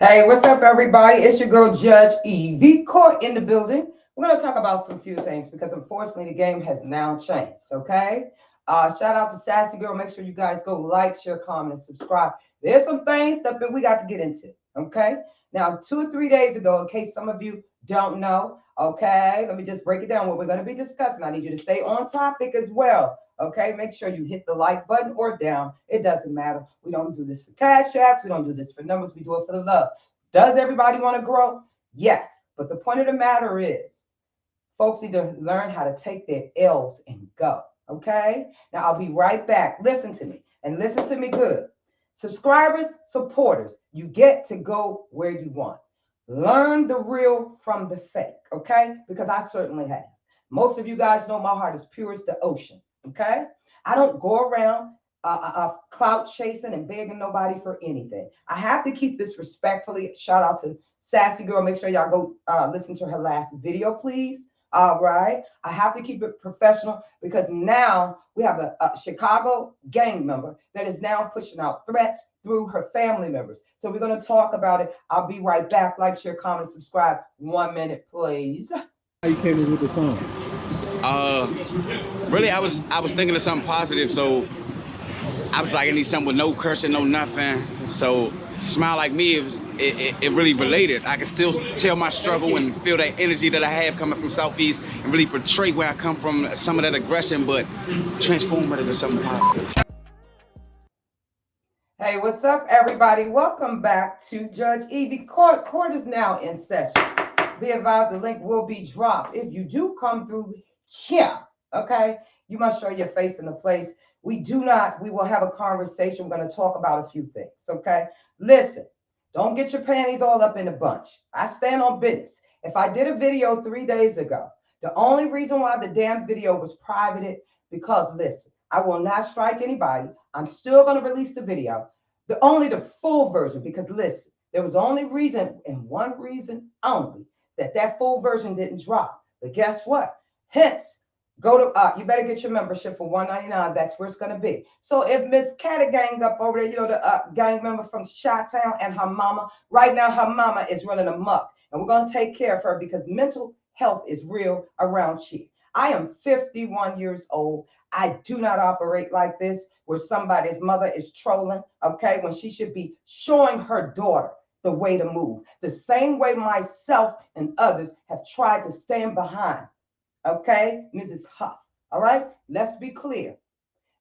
Hey, what's up, everybody? It's your girl, Judge Evie, court in the building. We're going to talk about some few things because unfortunately the game has now changed, okay? Shout out to Sassy Girl. Make sure you guys go like, share, comment, and subscribe. There's some things that we got to get into, okay? Now, 2 or 3 days ago, in case some of you don't know, okay, let me just break it down what we're going to be discussing. I need you to stay on topic as well. Okay, make sure you hit the like button or down. It doesn't matter. We don't do this for cash apps. We don't do this for numbers. We do it for the love. Does everybody want to grow? Yes. But the point of the matter is, folks need to learn how to take their L's and go. Okay? Now, I'll be right back. Listen to me and listen to me good. Subscribers, supporters, you get to go where you want. Learn the real from the fake. Okay? Because I certainly have. Most of you guys know my heart is pure as the ocean. Okay? I don't go around clout chasing and begging nobody for anything. I have to keep this respectfully. Shout out to Sassy Girl. Make sure y'all go listen to her last video, please. All right. I have to keep it professional because now we have a Chicago gang member that is now pushing out threats through her family members. So we're going to talk about it. I'll be right back. Like, share, comment, subscribe. 1 minute, please. How you came in with the song? Uh, really, I was thinking of something positive, so I was like, I need something with no cursing, no nothing. So Smile Like Me, it really related. I can still tell my struggle and feel that energy that I have coming from Southeast and really portray where I come from, some of that aggression, but transform it into something positive. Hey, what's up, everybody? Welcome back to Judge Evie Court. Court is now in session. Be advised, the link will be dropped. If you do come through here, okay, you must show your face in the place. We will have a conversation. We're going to talk about a few things, okay? Listen, don't get your panties all up in a bunch. I stand on business. If I did a video 3 days ago, the only reason why the damn video was privated, because listen, I will not strike anybody. I'm still going to release the video, only the full version, because listen, there was only reason and one reason only that full version didn't drop. But guess what? Hence, go to you better get your membership for $199. That's where it's gonna be. So if Miss Catta Gang up over there, the gang member from Chi-Town and her mama, right now her mama is running amok, and we're gonna take care of her because mental health is real around here. I am 51 years old. I do not operate like this, where somebody's mother is trolling, okay, when she should be showing her daughter the way to move. The same way myself and others have tried to stand behind. Okay, Mrs. Huff. All right, let's be clear.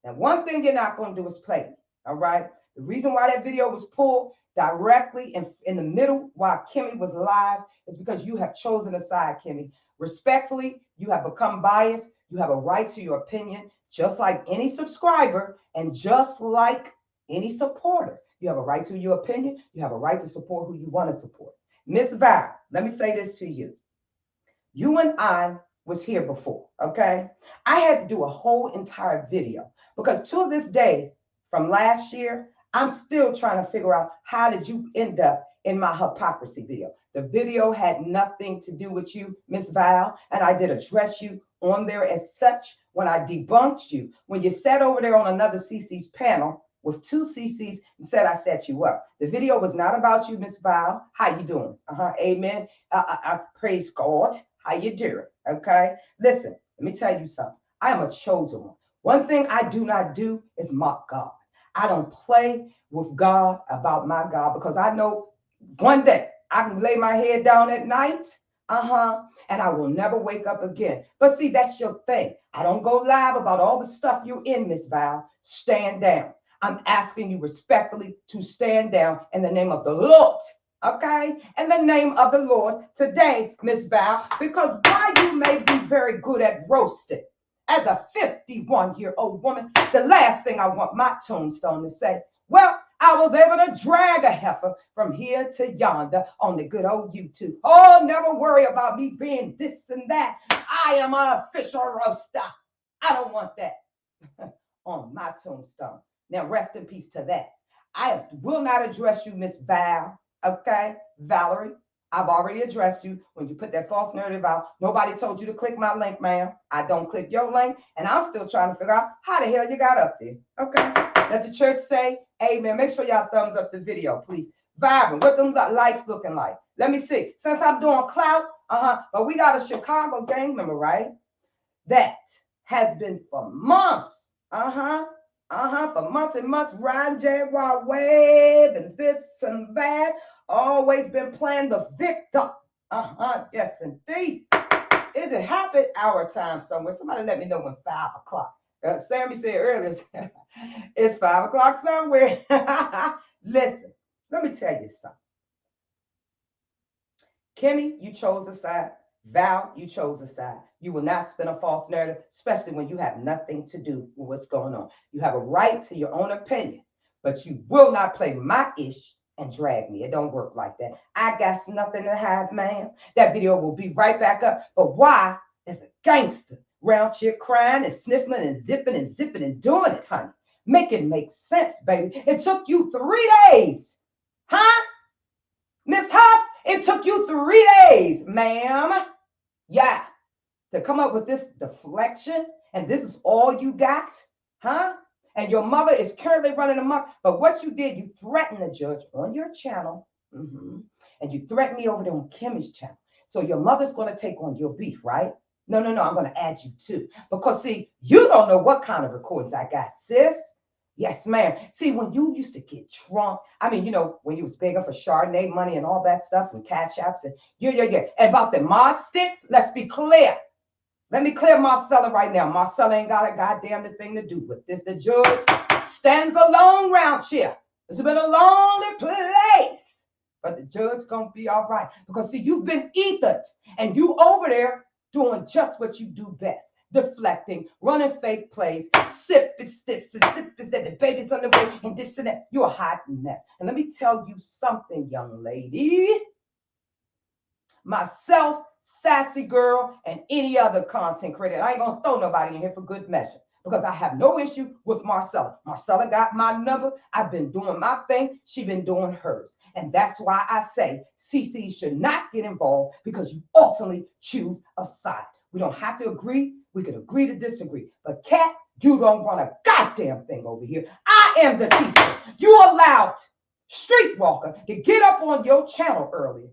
Now, one thing you're not going to do is play me. All right, the reason why that video was pulled directly in the middle while Kimmy was live is because you have chosen a side, Kimmy. Respectfully, you have become biased. You have a right to your opinion, just like any subscriber and just like any supporter. You have a right to your opinion. You have a right to support who you want to support. Miss Val, let me say this to you. You and I was here before, okay? I had to do a whole entire video because to this day from last year, I'm still trying to figure out how did you end up in my hypocrisy video. The video had nothing to do with you, Miss Val, and I did address you on there as such when I debunked you. When you sat over there on another CC's panel with two CCs and said I set you up. The video was not about you, Miss Val. How you doing? Amen. I praise God. How you doing? Okay. Listen, let me tell you something. I am a chosen one. One thing I do not do is mock God. I don't play with God about my God because I know one day I can lay my head down at night, and I will never wake up again. But see, that's your thing. I don't go live about all the stuff you're in, Miss Val. Stand down. I'm asking you respectfully to stand down in the name of the Lord. Okay, in the name of the Lord today, Miss Val, because while you may be very good at roasting, as a 51-year-old woman, the last thing I want my tombstone to say, well, I was able to drag a heifer from here to yonder on the good old YouTube. Oh, never worry about me being this and that. I am an official roaster. I don't want that on my tombstone. Now, rest in peace to that. I will not address you, Miss Val. Okay, Valerie, I've already addressed you when you put that false narrative out. Nobody told you to click my link, ma'am. I don't click your link, and I'm still trying to figure out how the hell you got up there. Okay, let the church say amen. Make sure y'all thumbs up the video, please. Vibrant. What them lights looking like? Let me see. Since I'm doing clout, but we got a Chicago gang member, right? That has been for months. For months and months, riding Jaguar Wave and this and that. Always been playing the victim. Yes, indeed. Is it happy hour time somewhere? Somebody let me know when 5 o'clock. Sammy said earlier, it's 5 o'clock somewhere. Listen, let me tell you something. Kimmy, you chose a side. Val, you chose a side. You will not spin a false narrative, especially when you have nothing to do with what's going on. You have a right to your own opinion, but you will not play my ish and drag me. It don't work like that. I got nothing to hide, man. That video will be right back up. But why is a gangster round here crying and sniffling and zipping and doing it, honey? Make it make sense, baby. It took you 3 days. Huh? Miss Huff, it took you 3 days, ma'am. Yeah. To come up with this deflection, and this is all you got? Huh? And your mother is currently running amok. But what you did, you threatened the judge on your channel, and you threatened me over there on Kimmy's channel. So your mother's going to take on your beef, right? No, I'm going to add you too. Because, see, you don't know what kind of recordings I got, sis. Yes, ma'am. See, when you used to get drunk, I mean, when you was begging for Chardonnay money and all that stuff and cash apps and yeah. And about the mod sticks, let's be clear. Let me clear Marcella right now. Marcella ain't got a goddamn thing to do with this. The judge stands alone round here. It's been a lonely place. But the judge gonna be all right. Because, see, you've been ethered. And you over there doing just what you do best. Deflecting, running fake plays, sip it's this and sip is that, the baby's on the way, and this and that. You're a hot mess. And let me tell you something, young lady. Myself, Sassy Girl, and any other content creator. I ain't gonna throw nobody in here for good measure because I have no issue with Marcella. Marcella got my number. I've been doing my thing. She been doing hers. And that's why I say CC should not get involved because you ultimately choose a side. We don't have to agree. We can agree to disagree. But Kat, you don't run a goddamn thing over here. I am the teacher. You allowed Streetwalker to get up on your channel earlier.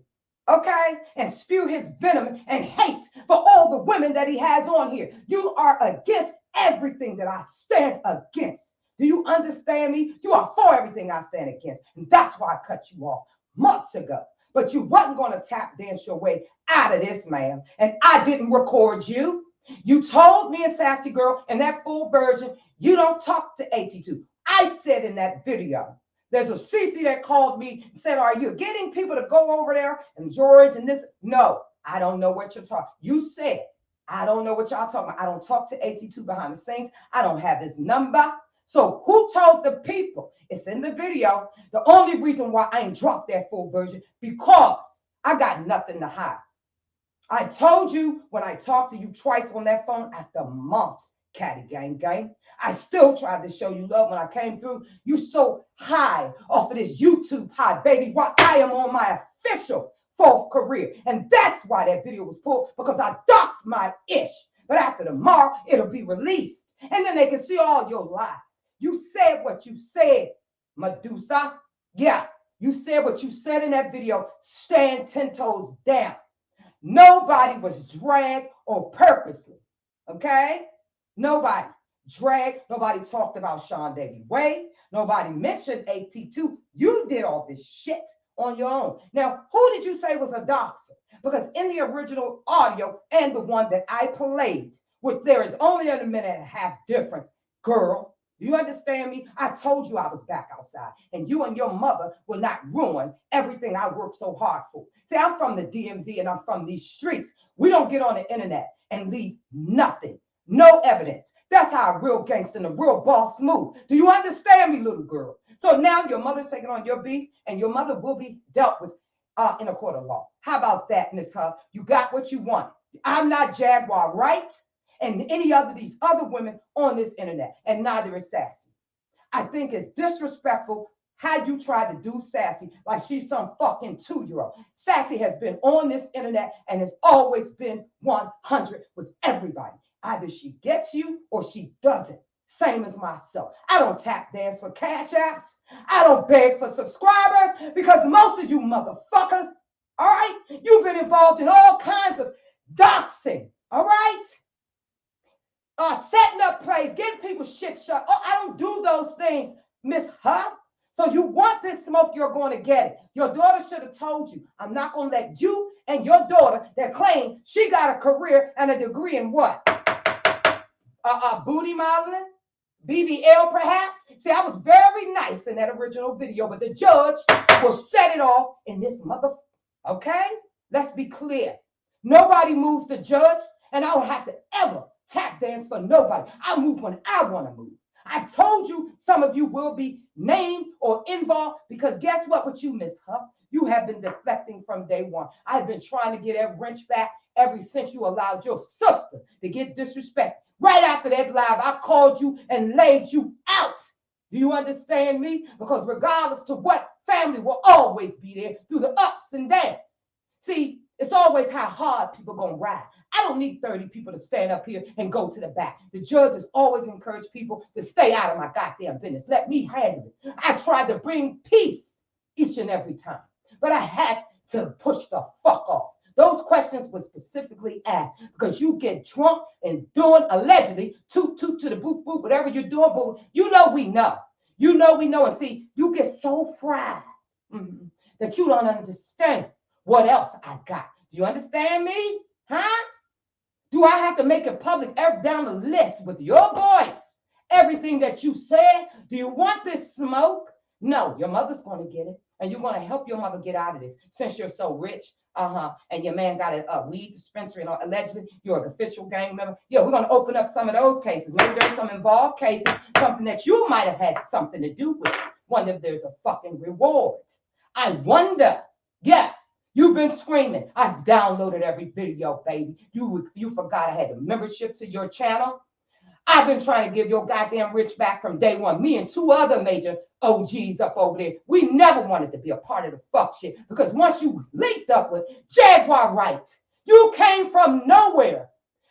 Okay, and spew his venom and hate for all the women that he has on here. You are against everything that I stand against. Do you understand me? You are for everything I stand against. And that's why I cut you off months ago. But you wasn't going to tap dance your way out of this, man. And I didn't record you. You told me and Sassy Girl in that full version, you don't talk to AT2. I said in that video, there's a CC that called me and said, are you getting people to go over there and George and this? No, I don't know what you're talking. You said, I don't know what y'all talking about. I don't talk to AT2 behind the scenes. I don't have his number. So who told the people? It's in the video. The only reason why I ain't dropped that full version, because I got nothing to hide. I told you when I talked to you twice on that phone after months, Catty gang. I still tried to show you love when I came through. You so high off of this YouTube high, baby, while I am on my official 4th career. And that's why that video was pulled, because I doxed my ish. But after tomorrow, it'll be released. And then they can see all your lies. You said what you said, Medusa. Yeah, you said what you said in that video. Stand 10 toes down. Nobody was dragged or purposely, okay? Nobody dragged. Nobody talked about Sean Davy Way. Nobody mentioned AT2. You did all this shit on your own. Now, who did you say was a doxer? Because in the original audio and the one that I played, which there is only a minute and a half difference, girl, do you understand me? I told you I was back outside, and you and your mother will not ruin everything I worked so hard for. See, I'm from the DMV and I'm from these streets. We don't get on the internet and leave nothing, no evidence. That's how a real gangster and a real boss move. Do you understand me, little girl? So now your mother's taking on your beef, and your mother will be dealt with in a court of law. How about that, Miss Huff? You got what you want. I'm not Jaguar, right? And any other these other women on this internet, and neither is Sassy. I think it's disrespectful how you try to do Sassy like she's some fucking 2-year-old. Sassy has been on this internet and has always been 100 with everybody. Either she gets you or she doesn't. Same as myself. I don't tap dance for cash apps. I don't beg for subscribers because most of you motherfuckers, all right, you've been involved in all kinds of doxing, all right? Setting up plays, getting people shit shut. Oh, I don't do those things, Miss Huff. So you want this smoke, you're going to get it. Your daughter should have told you, I'm not going to let you and your daughter that claim she got a career and a degree in what? Booty modeling? BBL perhaps? See, I was very nice in that original video, but the judge will set it off in this mother. Okay? Let's be clear. Nobody moves the judge, and I don't have to ever tap dance for nobody. I move when I want to move. I told you some of you will be named or involved because guess what with you, Miss Huff? You have been deflecting from day one. I've been trying to get that wrench back ever since you allowed your sister to get disrespected. Right after that live, I called you and laid you out. Do you understand me? Because regardless to what, family will always be there through the ups and downs. See, it's always how hard people gonna ride. I don't need 30 people to stand up here and go to the back. The judge has always encouraged people to stay out of my goddamn business. Let me handle it. I tried to bring peace each and every time, but I had to push the fuck off. Those questions were specifically asked because you get drunk and doing allegedly toot to the boot boot, whatever you're doing, but you know we know. You know we know. And see, you get so fried that you don't understand what else I got. Do you understand me? Huh? Do I have to make it public down the list with your voice? Everything that you said? Do you want this smoke? No, your mother's going to get it. And you're going to help your mother get out of this since you're so rich. And your man got a weed dispensary and allegedly you're an official gang member. Yeah, we're going to open up some of those cases. Maybe there's some involved cases, something that you might have had something to do with. Wonder if there's a fucking reward. I wonder. Yeah, you've been screaming. I downloaded every video, baby. You forgot I had the membership to your channel. I've been trying to give your goddamn rich back from day one. Me and two other major OGs up over there. We never wanted to be a part of the fuck shit because once you linked up with Jaguar Wright, you came from nowhere.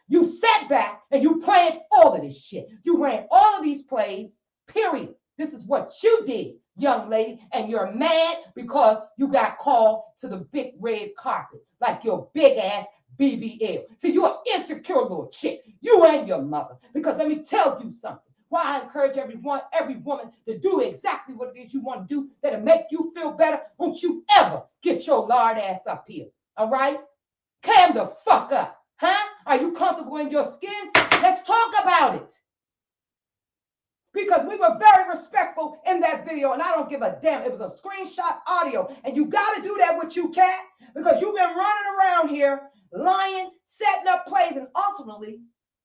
You sat back and you planned all of this shit. You ran all of these plays, period. This is what you did, young lady, and you're mad because you got called to the big red carpet like your big ass BBL. See, you're an insecure little chick, you and your mother. Because let me tell you something. Why I encourage every woman to do exactly what it is you want to do that'll make you feel better. Don't you ever get your lard ass up here. All right? Calm the fuck up. Huh? Are you comfortable in your skin? Let's talk about it. Because we were very respectful in that video, and I don't give a damn. It was a screenshot audio, and you got to do that with you, cat, because you've been running around here lying, setting up plays, and ultimately,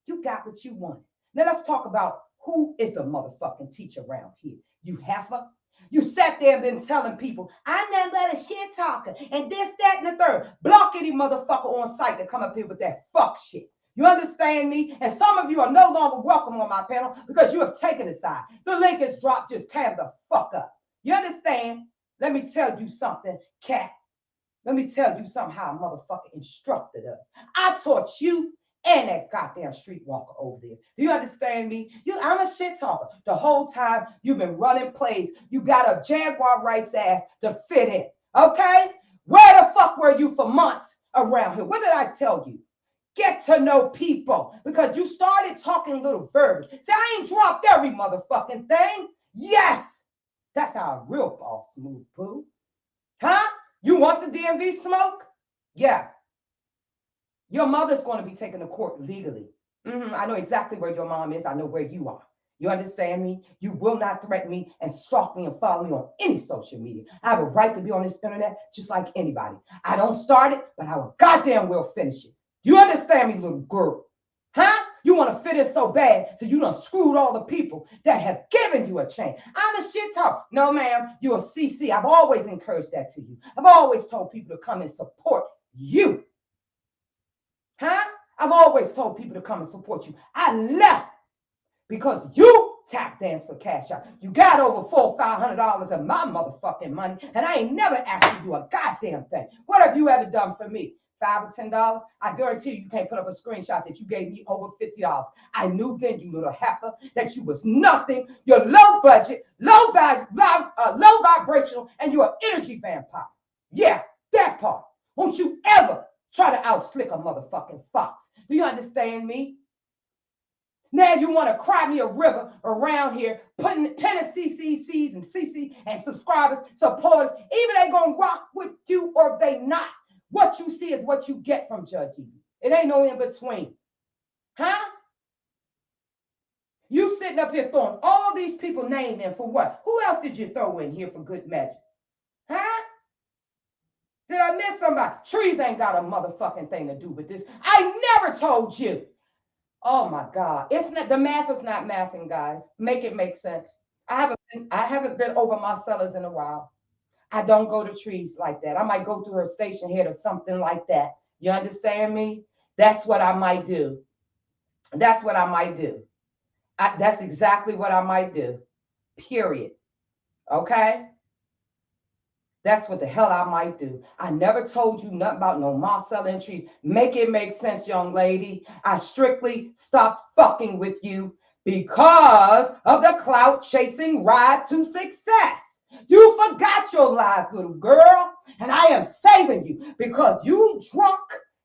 you got what you wanted. Now let's talk about who is the motherfucking teacher around here. You heifer. You sat there and been telling people, I'm not but a shit talker, and this, that, and the third. Block any motherfucker on site to come up here with that fuck shit. You understand me? And some of you are no longer welcome on my panel because you have taken a side. The link is dropped. Just calm the fuck up. You understand? Let me tell you something, cat. Let me tell you something how a motherfucker instructed us. I taught you and that goddamn streetwalker over there. Do you understand me? I'm a shit talker. The whole time you've been running plays, you got a Jaguar Wright's ass to fit in. Okay? Where the fuck were you for months around here? What did I tell you? Get to know people because you started talking little verbiage. See, I ain't dropped every motherfucking thing. Yes, that's how a real boss move, boo. Huh? You want the DMV smoke? Yeah. Your mother's going to be taken to court legally. I know exactly where your mom is. I know where you are. You understand me? You will not threaten me and stalk me and follow me on any social media. I have a right to be on this internet just like anybody. I don't start it, but I will goddamn well finish it. You understand me, little girl? Huh? You want to fit in so bad so you done screwed all the people that have given you a chance. I'm a shit talker. No, ma'am, you're a CC. I've always encouraged that to you. I've always told people to come and support you. Huh? I've always told people to come and support you. I left because you tap dance for cash out. You got over $400-500 of my motherfucking money, and I ain't never asked you to do a goddamn thing. What have you ever done for me? $5 or $10, I guarantee you can't put up a screenshot that you gave me over $50. I knew then, you little heifer, that you was nothing. You're low budget, low value, low vibrational, and you're an energy vampire. Yeah, that part. Won't you ever try to outslick a motherfucking fox. Do you understand me? Now you want to cry me a river around here, penning CCCs and CC and subscribers, supporters. Even they gonna rock with you or they not. What you see is what you get from Judge Evie. It ain't no in between. Huh? You sitting up here throwing all these people names in for what? Who else did you throw in here for good measure? Huh? Did I miss somebody? Trees ain't got a motherfucking thing to do with this. I never told you. Oh my God. It's not, the math is not mathing, guys. Make it make sense. I haven't been over my cellars in a while. I don't go to trees like that. I might go through her station head or something like that. You understand me? That's what I might do. That's what I might do. That's exactly what I might do. Period. Okay? That's what the hell I might do. I never told you nothing about no Marcella and trees. Make it make sense, young lady. I strictly stopped fucking with you because of the clout chasing ride to success. You forgot your lies, little girl, and I am saving you because you drunk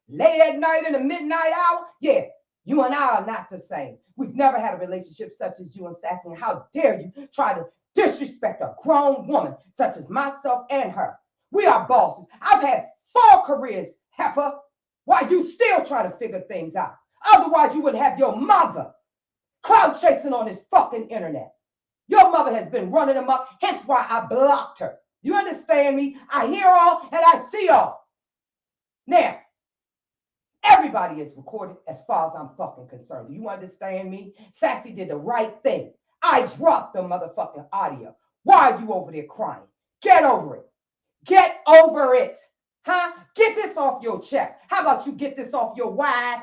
late at night in the midnight hour. Yeah, you and I are not the same. We've never had a relationship such as you and Sassy. And how dare you try to disrespect a grown woman such as myself and her. We are bosses. I've had 4 careers, heifer. Why you still try to figure things out? Otherwise, you would have your mother clout chasing on this fucking internet. Your mother has been running them up, hence why I blocked her. You understand me? I hear all and I see all. Now, everybody is recorded as far as I'm fucking concerned. Do you understand me? Sassy did the right thing. I dropped the motherfucking audio. Why are you over there crying? Get over it. Get over it. Huh? Get this off your chest. How about you get this off your wide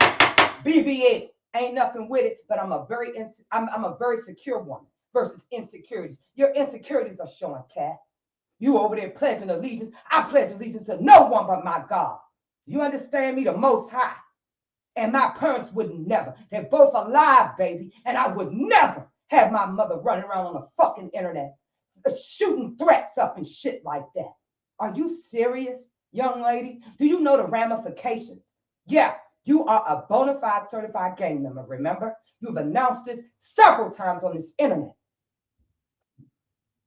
BBA? Ain't nothing with it, but I'm a very secure woman versus insecurities. Your insecurities are showing, cat. You over there pledging allegiance. I pledge allegiance to no one but my God. You understand me? The Most High. And my parents would never. They're both alive, baby. And I would never have my mother running around on the fucking internet shooting threats up and shit like that. Are you serious, young lady? Do you know the ramifications? Yeah, you are a bona fide certified gang member, remember? You've announced this several times on this internet.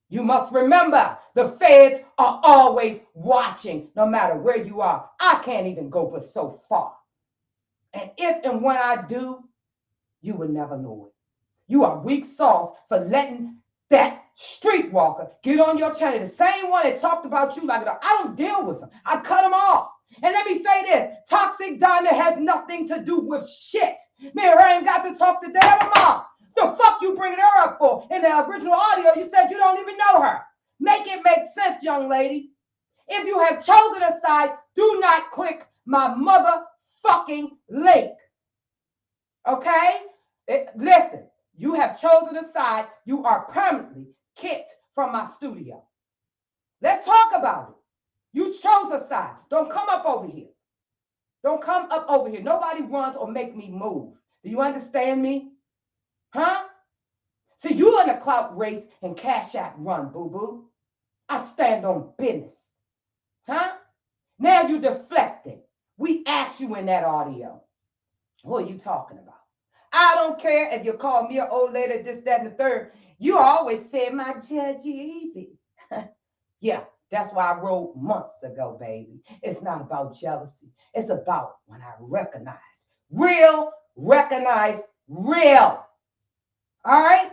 You must remember, the feds are always watching, no matter where you are. I can't even go but so far. And if and when I do, you will never know it. You are weak sauce for letting that streetwalker get on your channel. The same one that talked about you like that. I don't deal with him. I cut him off. And let me say this. Toxic Diamond has nothing to do with shit. Me and her ain't got to talk to damn mom. The fuck you bringing her up for? In the original audio, you said you don't even know her. Make it make sense, young lady. If you have chosen a side, do not click my motherfucking link. Okay? Listen. You have chosen a side. You are permanently kicked from my studio. Let's talk about it. You chose a side. Don't come up over here. Don't come up over here. Nobody runs or make me move. Do you understand me? Huh? See, you in a clout race and cash out run, boo-boo. I stand on business. Huh? Now you deflecting. We asked you in that audio. What are you talking about? I don't care if you call me an old lady, this, that, and the third. You always said my Judge Evie. Yeah, that's why I wrote months ago, baby. It's not about jealousy. It's about when I recognize real. All right?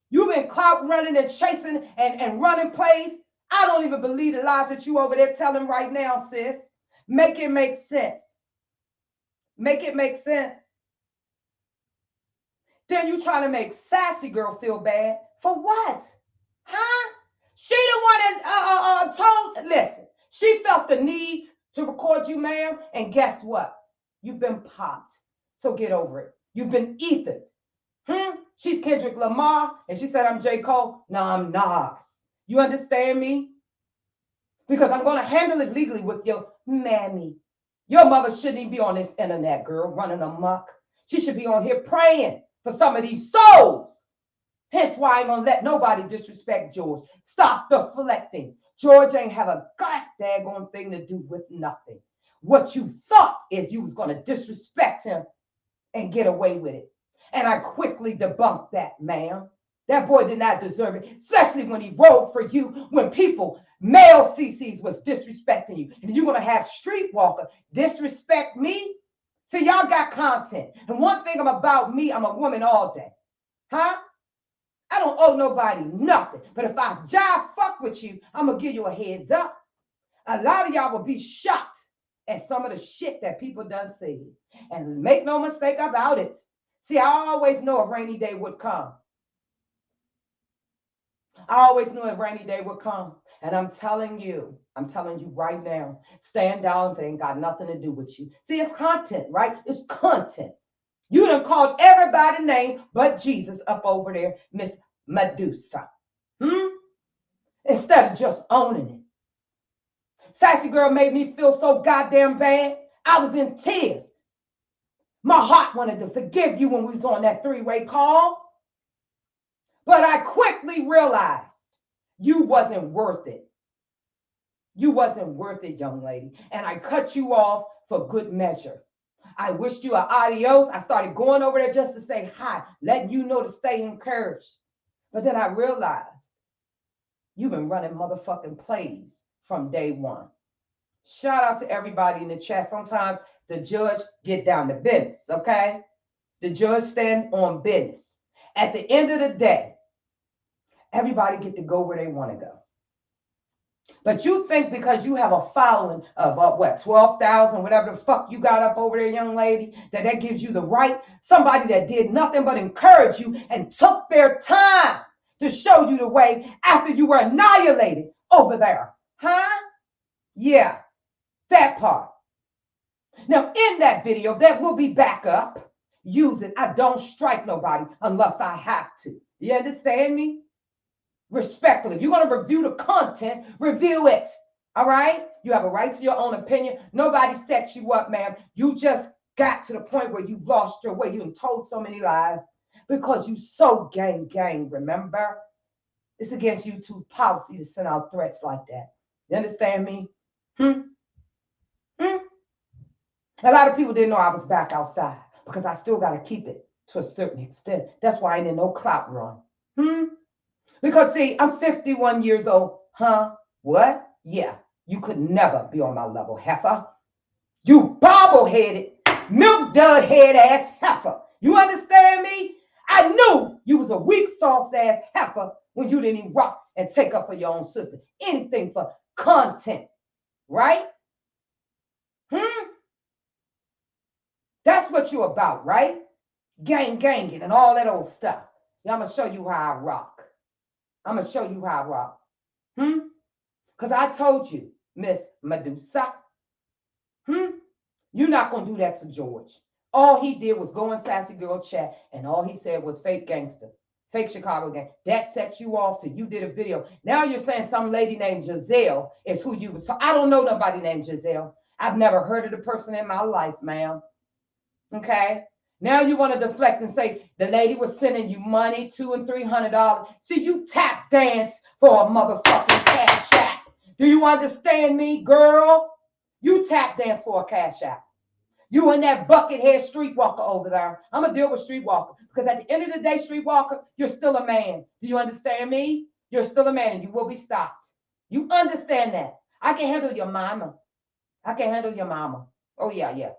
You've been clout running and chasing and running plays. I don't even believe the lies that you over there telling right now, sis. Make it make sense. Make it make sense. Then you trying to make Sassy Girl feel bad. For what? Huh? She the one that told, listen, she felt the need to record you, ma'am, and guess what? You've been popped. So get over it. You've been ethered. She's Kendrick Lamar, and she said, I'm J. Cole. No, I'm Nas. You understand me? Because I'm going to handle it legally with your mammy. Your mother shouldn't even be on this internet, girl, running amok. She should be on here praying for some of these souls. Hence why I ain't gonna let nobody disrespect George. Stop deflecting. George ain't have a goddamn thing to do with nothing. What you thought is you was gonna disrespect him and get away with it. And I quickly debunked that, ma'am. That boy did not deserve it, especially when he rode for you, when people, male CCs, was disrespecting you. And you're going to have Streetwalker disrespect me? See, y'all got content. And one thing about me, I'm a woman all day. Huh? I don't owe nobody nothing. But if I jive fuck with you, I'm going to give you a heads up. A lot of y'all will be shocked at some of the shit that people done said. And make no mistake about it. See, I always know a rainy day would come. I always knew a rainy day would come. And I'm telling you right now, stand down if it ain't got nothing to do with you. See, it's content, right? It's content. You done called everybody name but Jesus up over there, Miss Medusa. Instead of just owning it. Sassy girl made me feel so goddamn bad. I was in tears. My heart wanted to forgive you when we was on that three-way call. But I quickly realized you wasn't worth it. You wasn't worth it, young lady. And I cut you off for good measure. I wished you an adios. I started going over there just to say hi, letting you know to stay encouraged. But then I realized you've been running motherfucking plays from day one. Shout out to everybody in the chat. Sometimes the judge get down to business, okay? The judge stand on business. At the end of the day, everybody get to go where they want to go. But you think because you have a following of what, 12,000, whatever the fuck you got up over there, young lady, that gives you the right? Somebody that did nothing but encourage you and took their time to show you the way after you were annihilated over there. Huh? Yeah, that part. Now, in that video, that will be back up. Use it. I don't strike nobody unless I have to. You understand me? Respectfully. If you're going to review the content, review it. All right? You have a right to your own opinion. Nobody set you up, ma'am. You just got to the point where you lost your way. You done told so many lies because you so gang, remember? It's against YouTube policy to send out threats like that. You understand me? A lot of people didn't know I was back outside because I still got to keep it to a certain extent. That's why I ain't in no clout run. Because, see, I'm 51 years old. Huh? What? Yeah, you could never be on my level, heifer. You bobble-headed, milk-dud head ass heifer. You understand me? I knew you was a weak sauce ass heifer when you didn't even rock and take up for your own sister. Anything for content, right? That's what you're about, right? Ganging and all that old stuff. Yeah, I'm going to show you how I rock. Because I told you, Miss Medusa. You're not going to do that to George. All he did was go in Sassy Girl chat, and all he said was fake gangster, fake Chicago gang. That sets you off till you did a video. Now you're saying some lady named Giselle is who you was. So I don't know nobody named Giselle. I've never heard of the person in my life, ma'am. Okay? Now you want to deflect and say the lady was sending you money, $200 and $300. See, you tap dance for a motherfucking cash app. Do you understand me, girl? You tap dance for a cash app. You and that buckethead streetwalker over there. I'm going to deal with streetwalker because at the end of the day, streetwalker, you're still a man. Do you understand me? You're still a man and you will be stopped. You understand that. I can handle your mama. I can handle your mama. Oh, yeah.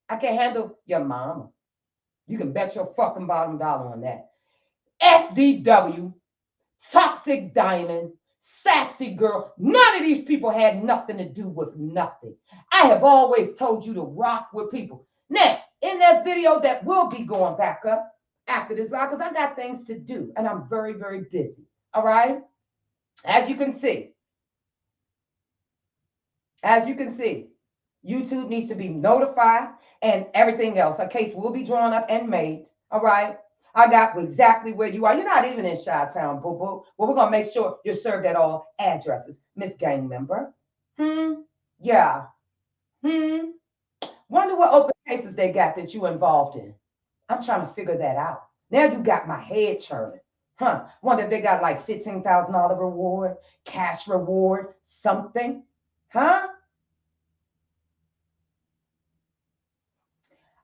I can handle your mama. You can bet your fucking bottom dollar on that. SDW, Toxic Diamond, Sassy Girl. None of these people had nothing to do with nothing. I have always told you to rock with people. Now, in that video that will be going back up after this live, because I got things to do and I'm very, very busy. All right? As you can see, YouTube needs to be notified and everything else. A case will be drawn up and made. All right? I got exactly where you are. You're not even in Chi-Town, boo-boo. Well, we're going to make sure you're served at all addresses. Miss Gang Member. Yeah. Wonder what open cases they got that you involved in. I'm trying to figure that out. Now you got my head churning. Huh. Wonder if they got like $15,000 reward, cash reward, something. Huh?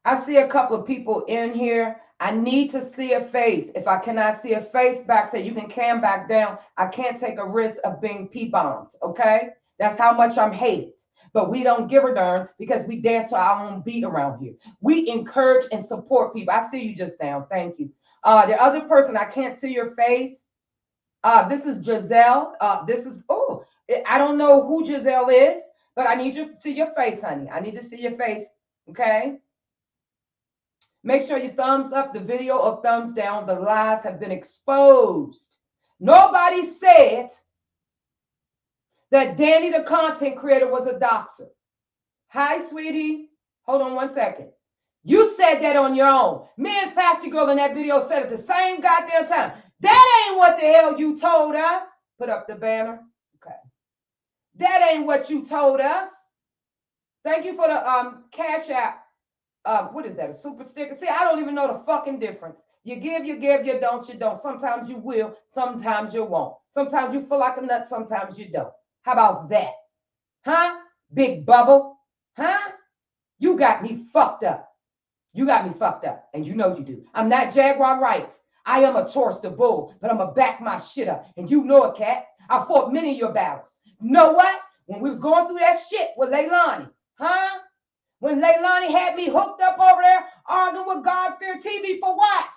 I see a couple of people in here. I need to see a face. If I cannot see a face back, say you can cam back down. I can't take a risk of being P-bombed, okay? That's how much I'm hated. But we don't give a darn because we dance to our own beat around here. We encourage and support people. I see you just now. Thank you. The other person, I can't see your face. This is Giselle. I don't know who Giselle is, but I need you to see your face, honey. I need to see your face, okay? Make sure you thumbs up the video or thumbs down. The lies have been exposed. Nobody said that Danny, the content creator, was a doxer. Hi, sweetie. Hold on one second. You said that on your own. Me and Sassy Girl in that video said at the same goddamn time. That ain't what the hell you told us. Put up the banner. Okay. That ain't what you told us. Thank you for the Cash App. What is that? A super sticker? See, I don't even know the fucking difference. You give, you don't, you don't. Sometimes you will, sometimes you won't. Sometimes you feel like a nut, sometimes you don't. How about that? Huh? Big bubble? Huh? You got me fucked up. You got me fucked up, and you know you do. I'm not Jaguar Wright. I am a Taurus the bull, but I'm going to back my shit up. And you know it, cat. I fought many of your battles. You know what? When we was going through that shit with Leilani, huh? When Leilani had me hooked up over there arguing with God Fear TV for what?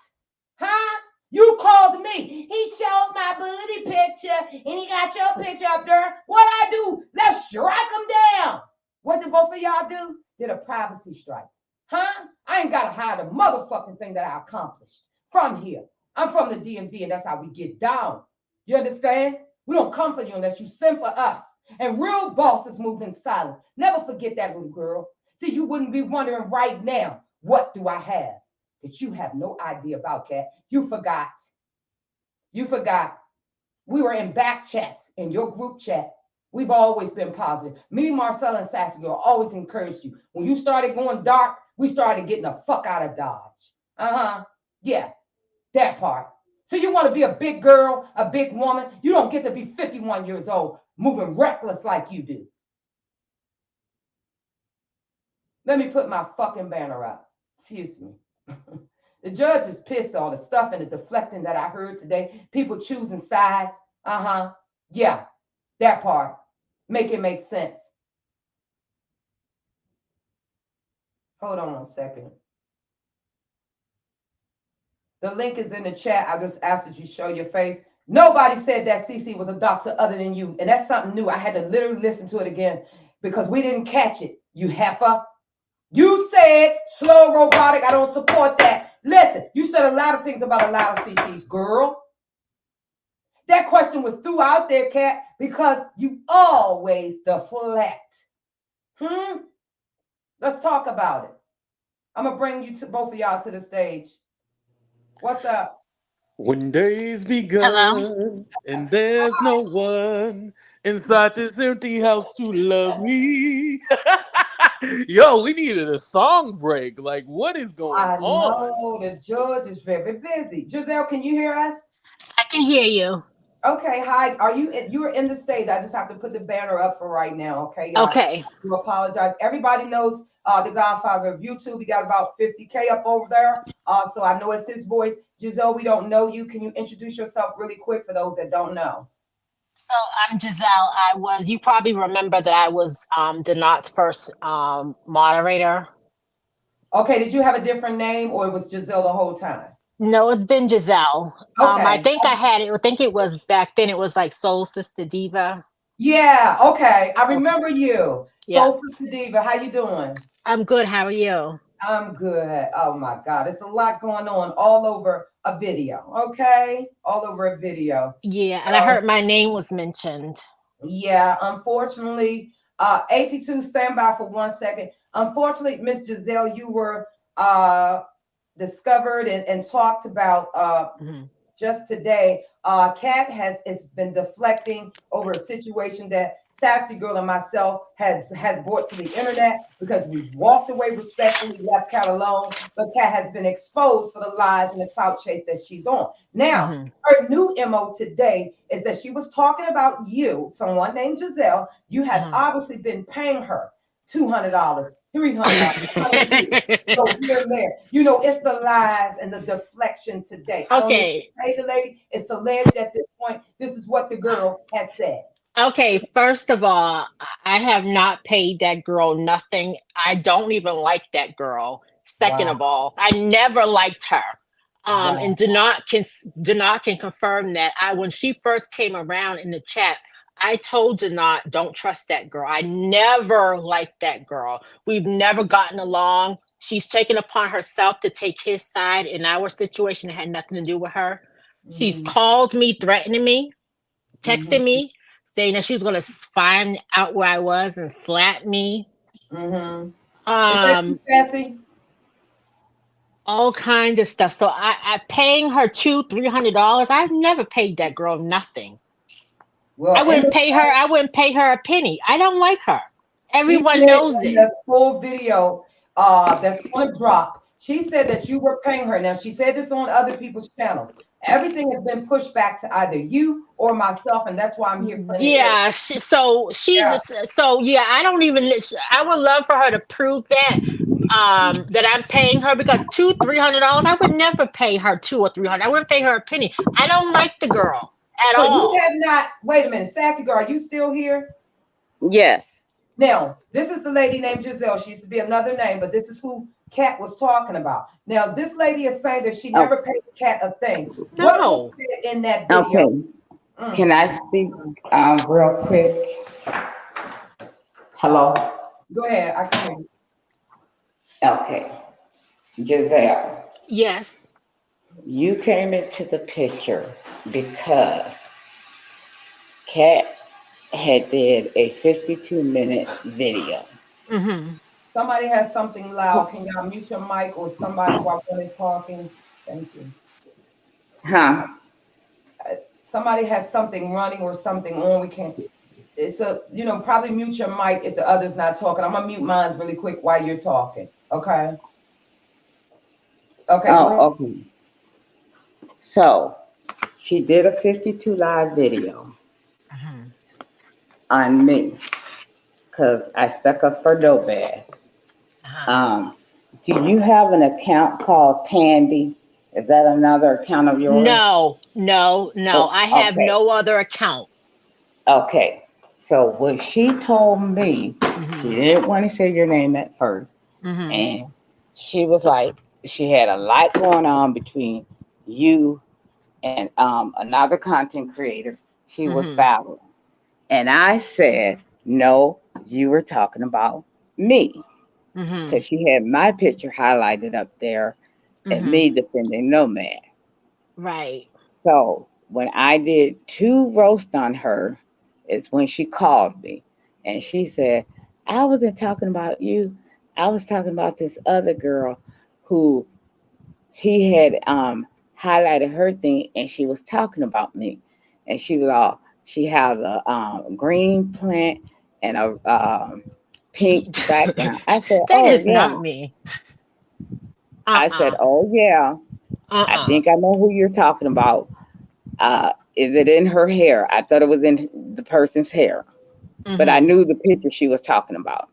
Huh? You called me. He showed my booty picture and he got your picture up there. What I do? Let's strike him down. What did both of y'all do? Did a privacy strike. Huh? I ain't got to hide a motherfucking thing that I accomplished from here. I'm from the DMV and that's how we get down. You understand? We don't come for you unless you send for us. And real bosses move in silence. Never forget that, little girl. See, you wouldn't be wondering right now, what do I have that you have no idea about, cat? You forgot. You forgot. We were in back chats, in your group chat. We've always been positive. Me, Marcella, and Sassy Girl always encouraged you. When you started going dark, we started getting the fuck out of Dodge. Yeah, that part. So you want to be a big girl, a big woman. You don't get to be 51 years old, moving reckless like you do. Let me put my fucking banner up. Excuse me. The judge is pissed on the stuff and the deflecting that I heard today. People choosing sides. Yeah, that part. Make it make sense. Hold on a second. The link is in the chat. I just asked that you show your face. Nobody said that CC was a doxer other than you. And that's something new. I had to literally listen to it again because we didn't catch it, you heifer. You said slow robotic. I don't support that. Listen, you said a lot of things about a lot of CCs, girl. That question was threw out there, cat, because you always deflect. Let's talk about it. I'm going to bring you to both of y'all to the stage. What's up? When days begun Hello? and there's no one inside this empty house to love me. Yo, we needed a song break. Like, what is going I on? know the judge is very busy. Giselle, can you hear us? I can hear you. Okay, hi. You're in the stage. I just have to put the banner up for right now. Okay, y'all. Okay. You apologize. Everybody knows the Godfather of YouTube. We got about 50K up over there. So I know it's his voice. Giselle, we don't know you. Can you introduce yourself really quick for those that don't know? So I'm Giselle. You probably remember that I was Denat's first moderator. Okay, did you have a different name or it was Giselle the whole time? No, it's been Giselle. Okay. I think it was back then it was like Soul Sister Diva. Yeah, okay. I remember you. Yeah. Soul Sister Diva, how you doing? I'm good. How are you? I'm good. Oh my God. It's a lot going on all over a video. Okay. All over a video. Yeah, and I heard my name was mentioned. Yeah, unfortunately, 82, stand by for 1 second. Unfortunately, Miss Giselle, you were discovered and talked about just today, Kat has been deflecting over a situation that Sassy Girl and myself has brought to the internet because we walked away respectfully, left Kat alone, but Kat has been exposed for the lies and the clout chase that she's on. Now, Mhm. her new MO today is that she was talking about you, someone named Giselle. You have Uh-huh. obviously been paying her $200, $300, $150. So here and there, it's the lies and the deflection today. I don't need to Okay. pay the lady. It's alleged at this point. This is what the girl has said. Okay, first of all, I have not paid that girl nothing. I don't even like that girl. Second Wow, of all, I never liked her. wow. And Denot can confirm that when she first came around in the chat, I told Denot, don't trust that girl. I never liked that girl. We've never gotten along. She's taken upon herself to take his side in our situation. It had nothing to do with her. She's Mm-hmm, called me, threatening me, texting mm-hmm, me, saying that she was going to find out where I was and slap me. mm-hmm. Is that too Um, sassy? all kinds of stuff. So I paying her $200-300. I've never paid that girl nothing. I Well, in wouldn't the pay her. I wouldn't pay her a penny. I don't like her. She Everyone said knows in it. the full video that's going to drop, she said that you were paying her. Now, she said this on other people's channels. Everything has been pushed back to either you or myself, and that's why I'm here playing the tape. Yeah. So she's Yeah. so yeah. I don't even. I would love for her to prove that. That I'm paying her because $200-300. I would never pay her 200 or 300. I wouldn't pay her a penny. I don't like the girl at So you all. have not, wait a minute, Sassy Girl, are you still here? Yes. Now, this is the lady named Giselle. She used to be another name, but this is who Kat was talking about. Now, this lady is saying that she Oh, never paid Kat a thing. What was No. said in that video? okay. Mm, Can I speak real quick? Hello? go ahead. I can hear you. Okay. Giselle, Yes. you came into the picture because Kat had did a 52-minute video. Mm-hmm. Somebody has something loud. Can y'all mute your mic or somebody while one is talking? Thank you. Huh? Somebody has something running or something on. We can't. It's probably mute your mic if the other's not talking. I'm gonna mute mine really quick while you're talking. Okay. Okay, go ahead. Oh, okay. So, she did a 52 live video Mm-hmm. on me because I stuck up for Dobad. Uh-huh. Um, do you have an account called Tandy? Is that another account of yours? No, no, no. Oh, I have okay. no other account. Okay. So what she told me, she Mm-hmm. didn't want to say your name at first, Mm-hmm. and she was like, she had a lot going on between you and another content creator. She was Mm-hmm. battling, and I said, no, you were talking about me Mm-hmm. because she had my picture highlighted up there and Mm-hmm. me defending Nomad. Right. So when I did two roast on her, is when she called me and she said, I wasn't talking about you. I was talking about this other girl who he had highlighted her thing and she was talking about me. And she was all, she has a green plant and a pink background. I said, That oh, is not yeah. me. I said, Uh-uh. oh, yeah. I Uh-uh. think I know who you're talking about. Is it in her hair? I thought it was in the person's hair, but I Mm-hmm. knew the picture she was talking about.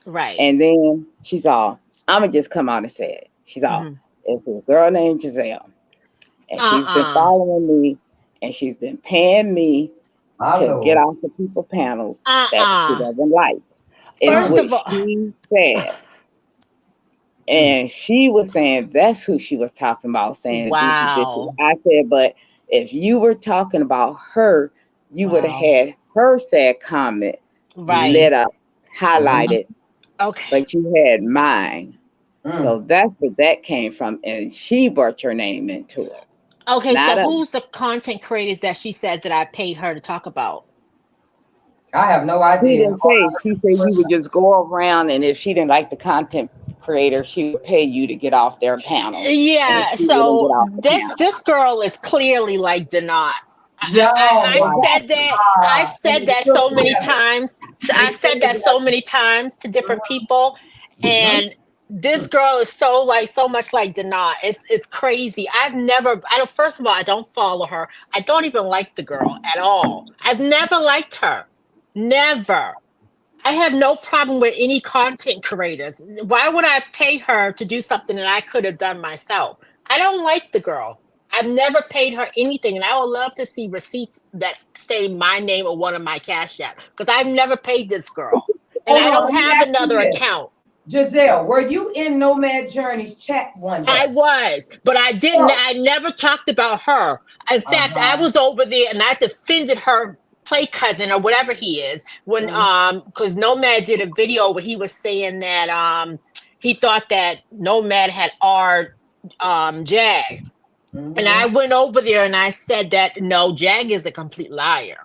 Right. And then she's all, I'm gonna just come out and say it. She's all, Mm-hmm. it's a girl named Giselle, and she's been Uh-uh. following me, and she's been paying me My to get Lord. off the people panels that she Uh-uh. doesn't like. Is First Mm, what of all, she said. mm. And she was saying that's who she was talking about, saying that this is this. wow. I said, but if you were talking about her, you would have Wow. had her sad comment lit Right. up, Mhm, highlighted, Okay. but you had mine. mm. So that's where that came from. And she brought your name into it, Okay, so not us. who's the content creators that she says that I paid her to talk about? I have no She idea. didn't say, she said you would just go around and if she didn't like the content creator, she would pay you to get off their panels. And if Yeah, you wouldn't get so off the panel. this girl is clearly like Denat. Oh I my said that. I've God. And said they that still so many together. times. So They I've still said that so together. many times to different people, Mhm. and this girl is so much like Denat. It's crazy. I don't. First of all, I don't follow her. I don't even like the girl at all. I've never liked her. Never. I have no problem with any content creators. Why would I pay her to do something that I could have done myself? I don't like the girl. I've never paid her anything, and I would love to see receipts that say my name or one of my cash app because I've never paid this girl, and Hold I on, don't let me have ask you another this. account. Giselle, were you in Nomad Journey's chat one I day? was, but I didn't. Oh, I never talked about her. In fact, I uh-huh. was over there and I defended her play cousin or whatever he is when Mhm. because Nomad did a video where he was saying that he thought that Nomad had R Jag. And I Mhm. went over there and I said that no, Jag is a complete liar.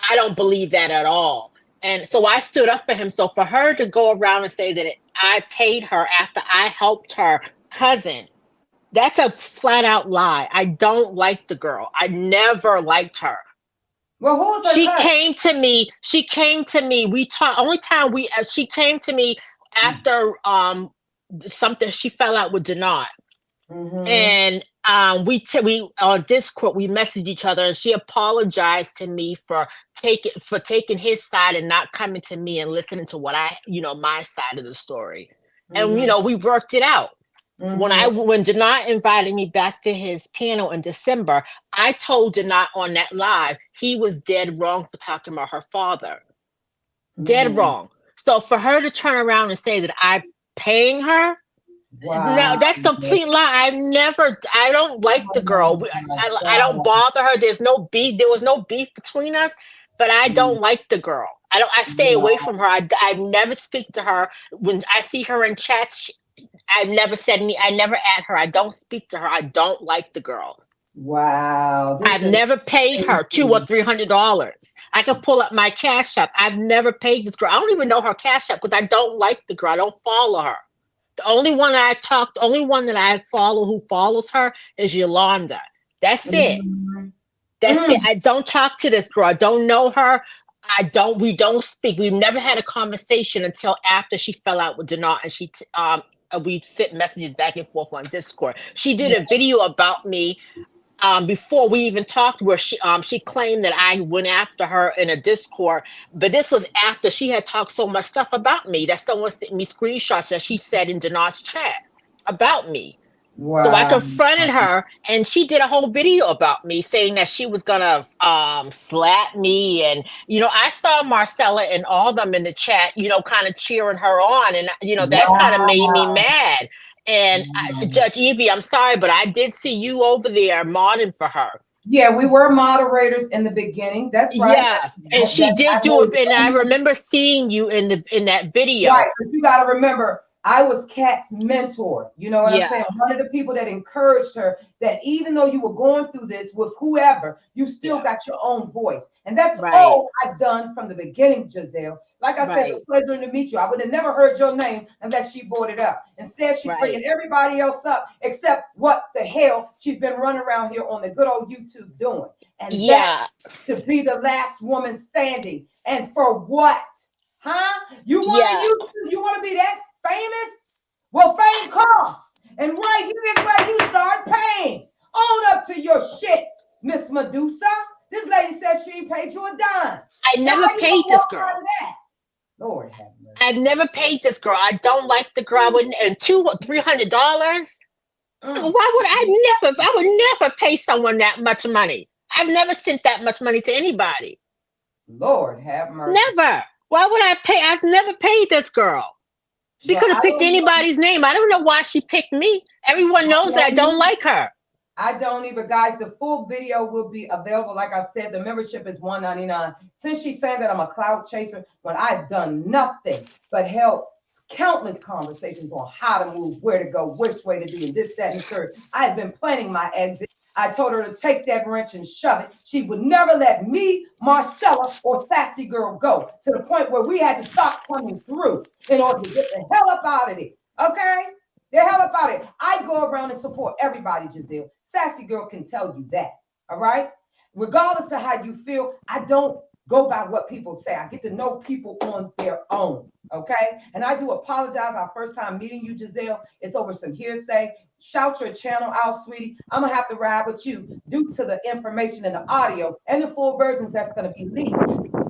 I don't believe that at all. And so I stood up for him. So for her to go around and say that I paid her after I helped her cousin, that's a flat out lie. I don't like the girl. I never liked her. Well, who was her She cousin? came to me. She came to me. We talked. Only time we. She came to me after something. She fell out with Denard, Mm-hmm. and we on Discord we messaged each other, and she apologized to me for taking his side and not coming to me and listening to what my side of the story, and Mm-hmm. we worked it out. Mm-hmm. When Denat invited me back to his panel in December, I told Denat on that live he was dead wrong for talking about her father. Dead Mm-hmm. wrong. So for her to turn around and say that I'm paying her, no, Wow. that's complete lie. I don't like the Oh girl. my I don't God. bother her. There's no beef. There was no beef between us, but I don't like the girl. I stay away Wow. from her. I never speak to her. When I see her in chats, I've never said any. I never at her. I don't speak to her. I don't like the girl. Wow. This I've is never paid her $200 or $300. I could pull up my cash app. I've never paid this girl. I don't even know her cash app because I don't like the girl. I don't follow her. The only one that I follow who follows her is Yolanda. That's it. Mhm. That's it. Mm. I don't talk to this girl. I don't know her. We don't speak. We've never had a conversation until after she fell out with Denard and we sent messages back and forth on Discord. She did a video about me before we even talked, where she claimed that I went after her in a Discord, but this was after she had talked so much stuff about me that someone sent me screenshots that she said in Denard's chat about me. So I Wow. confronted her, and she did a whole video about me, saying that she was gonna slap me, and I saw Marcella and all them in the chat, kind of cheering her on, and that kind of made me Wow. mad. And Judge Evie, I'm sorry, but I did see you over there modding for her. Yeah, we were moderators in the beginning. That's right. Yeah, and she I did do it, and I know. remember seeing you in that Right, video. but you got to remember, I was Kat's mentor. You know what I'm Yeah, saying? One of the people that encouraged her that even though you were going through this with whoever, you still yeah, got your own voice. And that's right, all I've done from the beginning, Giselle. Like I said, it's right, a pleasure to meet you. I would have never heard your name unless she brought it up. Instead, she's right. bringing everybody else up except what the hell she's been running around here on the good old YouTube doing. And Yeah, that's to be the last woman standing. And for what? Huh? yeah. You want to be that famous? Well, fame costs. And right here is where you start paying. Own up to your shit, Miss Medusa. This lady says she ain't paid you a dime. I Now never how you gonna paid this walk out girl. of that? Lord have mercy. I've never paid this girl. I don't like the girl. I would, and $200-$300. Mm. Why would I never? I would never pay someone that much money. I've never sent that much money to anybody. Lord have mercy. Never. Why would I pay? I've never paid this girl. She Well, could have I picked don't know. anybody's name. I don't know why she picked me. Everyone knows that I don't like her. I don't either, guys. The full video will be available. Like I said, the membership is $199. Since she's saying that I'm a cloud chaser, when I've done nothing but held countless conversations on how to move, where to go, which way to do, and this, that, and the third. I've been planning my exit. I told her to take that wrench and shove it. She would never let me, Marcella, or Sassy Girl go to the point where we had to stop coming through in order to get the hell up out of it. Okay? The hell about it. I go around and support everybody, Giselle. Sassy girl can tell you that. All right? Regardless of how you feel, I don't go by what people say. I get to know people on their own. Okay? And I do apologize our first time meeting you, Giselle. It's over some hearsay. Shout your channel out, sweetie. I'm gonna have to ride with you due to the information and the audio and the full versions that's gonna be leaked.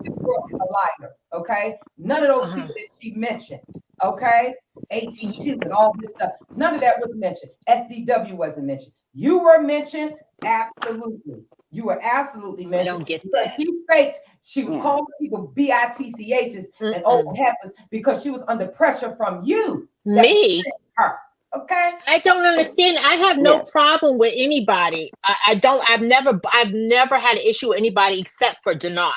This girl is a liar, okay? None of those Uh-huh. people that she mentioned, okay? AT2 and all this stuff. None of that was mentioned. SDW wasn't mentioned. You were mentioned, absolutely. You were absolutely I mentioned don't get because that. she faked. She was Yeah. calling people bitchs and old Mm-mm. heifers because she was under pressure from you. That Me? her, okay? I don't understand. I have no Yes. problem with anybody. I don't. I've never had an issue with anybody except for Denard.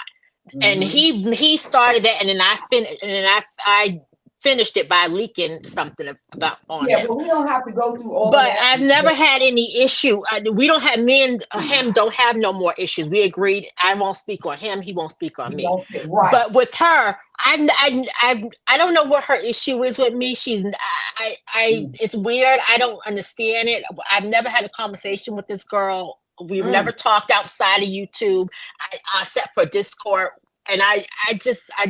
And Mhm. he started that, and then I finished it by leaking something about on Yeah, him. but we don't have to go through all of But that. I've never had any issue. We don't have me and him don't have no more issues. We agreed. I won't speak on him. He won't speak on You me. don't fit right. But with her, I don't know what her issue is with me. Mm. It's weird. I don't understand it. I've never had a conversation with this girl. We've Mm. never talked outside of YouTube, except for Discord. And I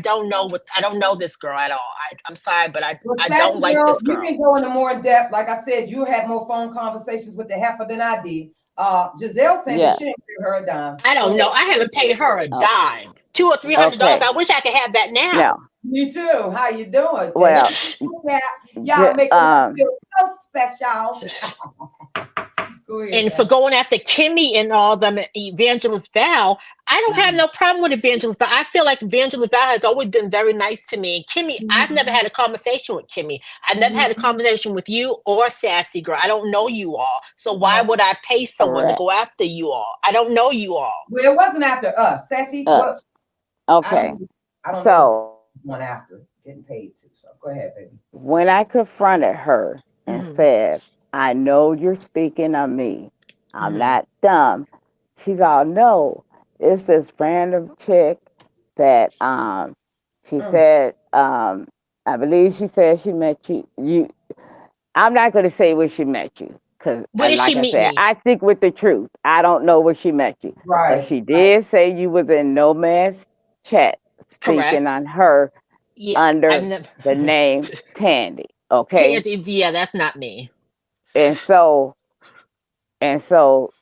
don't know I don't know this girl at all. I'm sorry, but Well, I don't Sassy like girl, this you girl. can go into more in depth. Like I said, you had more phone conversations with the heifer than I did. Giselle saying that Yeah. she didn't give her a dime. I Go don't know. ahead. I haven't paid her a Oh, dime. $200 or $300. okay. I wish I could have that now. Now, Me too. How you doing? And well, yeah, y'all making her um, feel so special. Go ahead, And for Sassy. going after Kimmy and all them, Evangelist Val, I don't have Mhm. no problem with Evangelist Val. I feel like Evangelist Val has always been very nice to me. And Kimmy, I've never Mhm. had a conversation with Kimmy. I've never had a Mhm. conversation with you or Sassy Girl. I don't know you all. So why Right. would I pay someone to correct. go after you all? I don't know you all. Well, it wasn't after us, Sassy. Well, Us. I Okay. don't. I don't know who So one after getting paid to. So go ahead, baby. when I confronted her and Hmm. said, I know you're speaking of me. I'm Hmm. not dumb. She's all, no, it's this random chick that she Mm. said, I believe she said she met you. I'm not going to say where she met you because, Where did she like I meet said, me? I stick with the truth. I don't know where she met you, but Right. she did say you was in Nomad's chat speaking Correct. on her Yeah, I've under never. the name Tandy. Okay, Yeah, that's not me. and so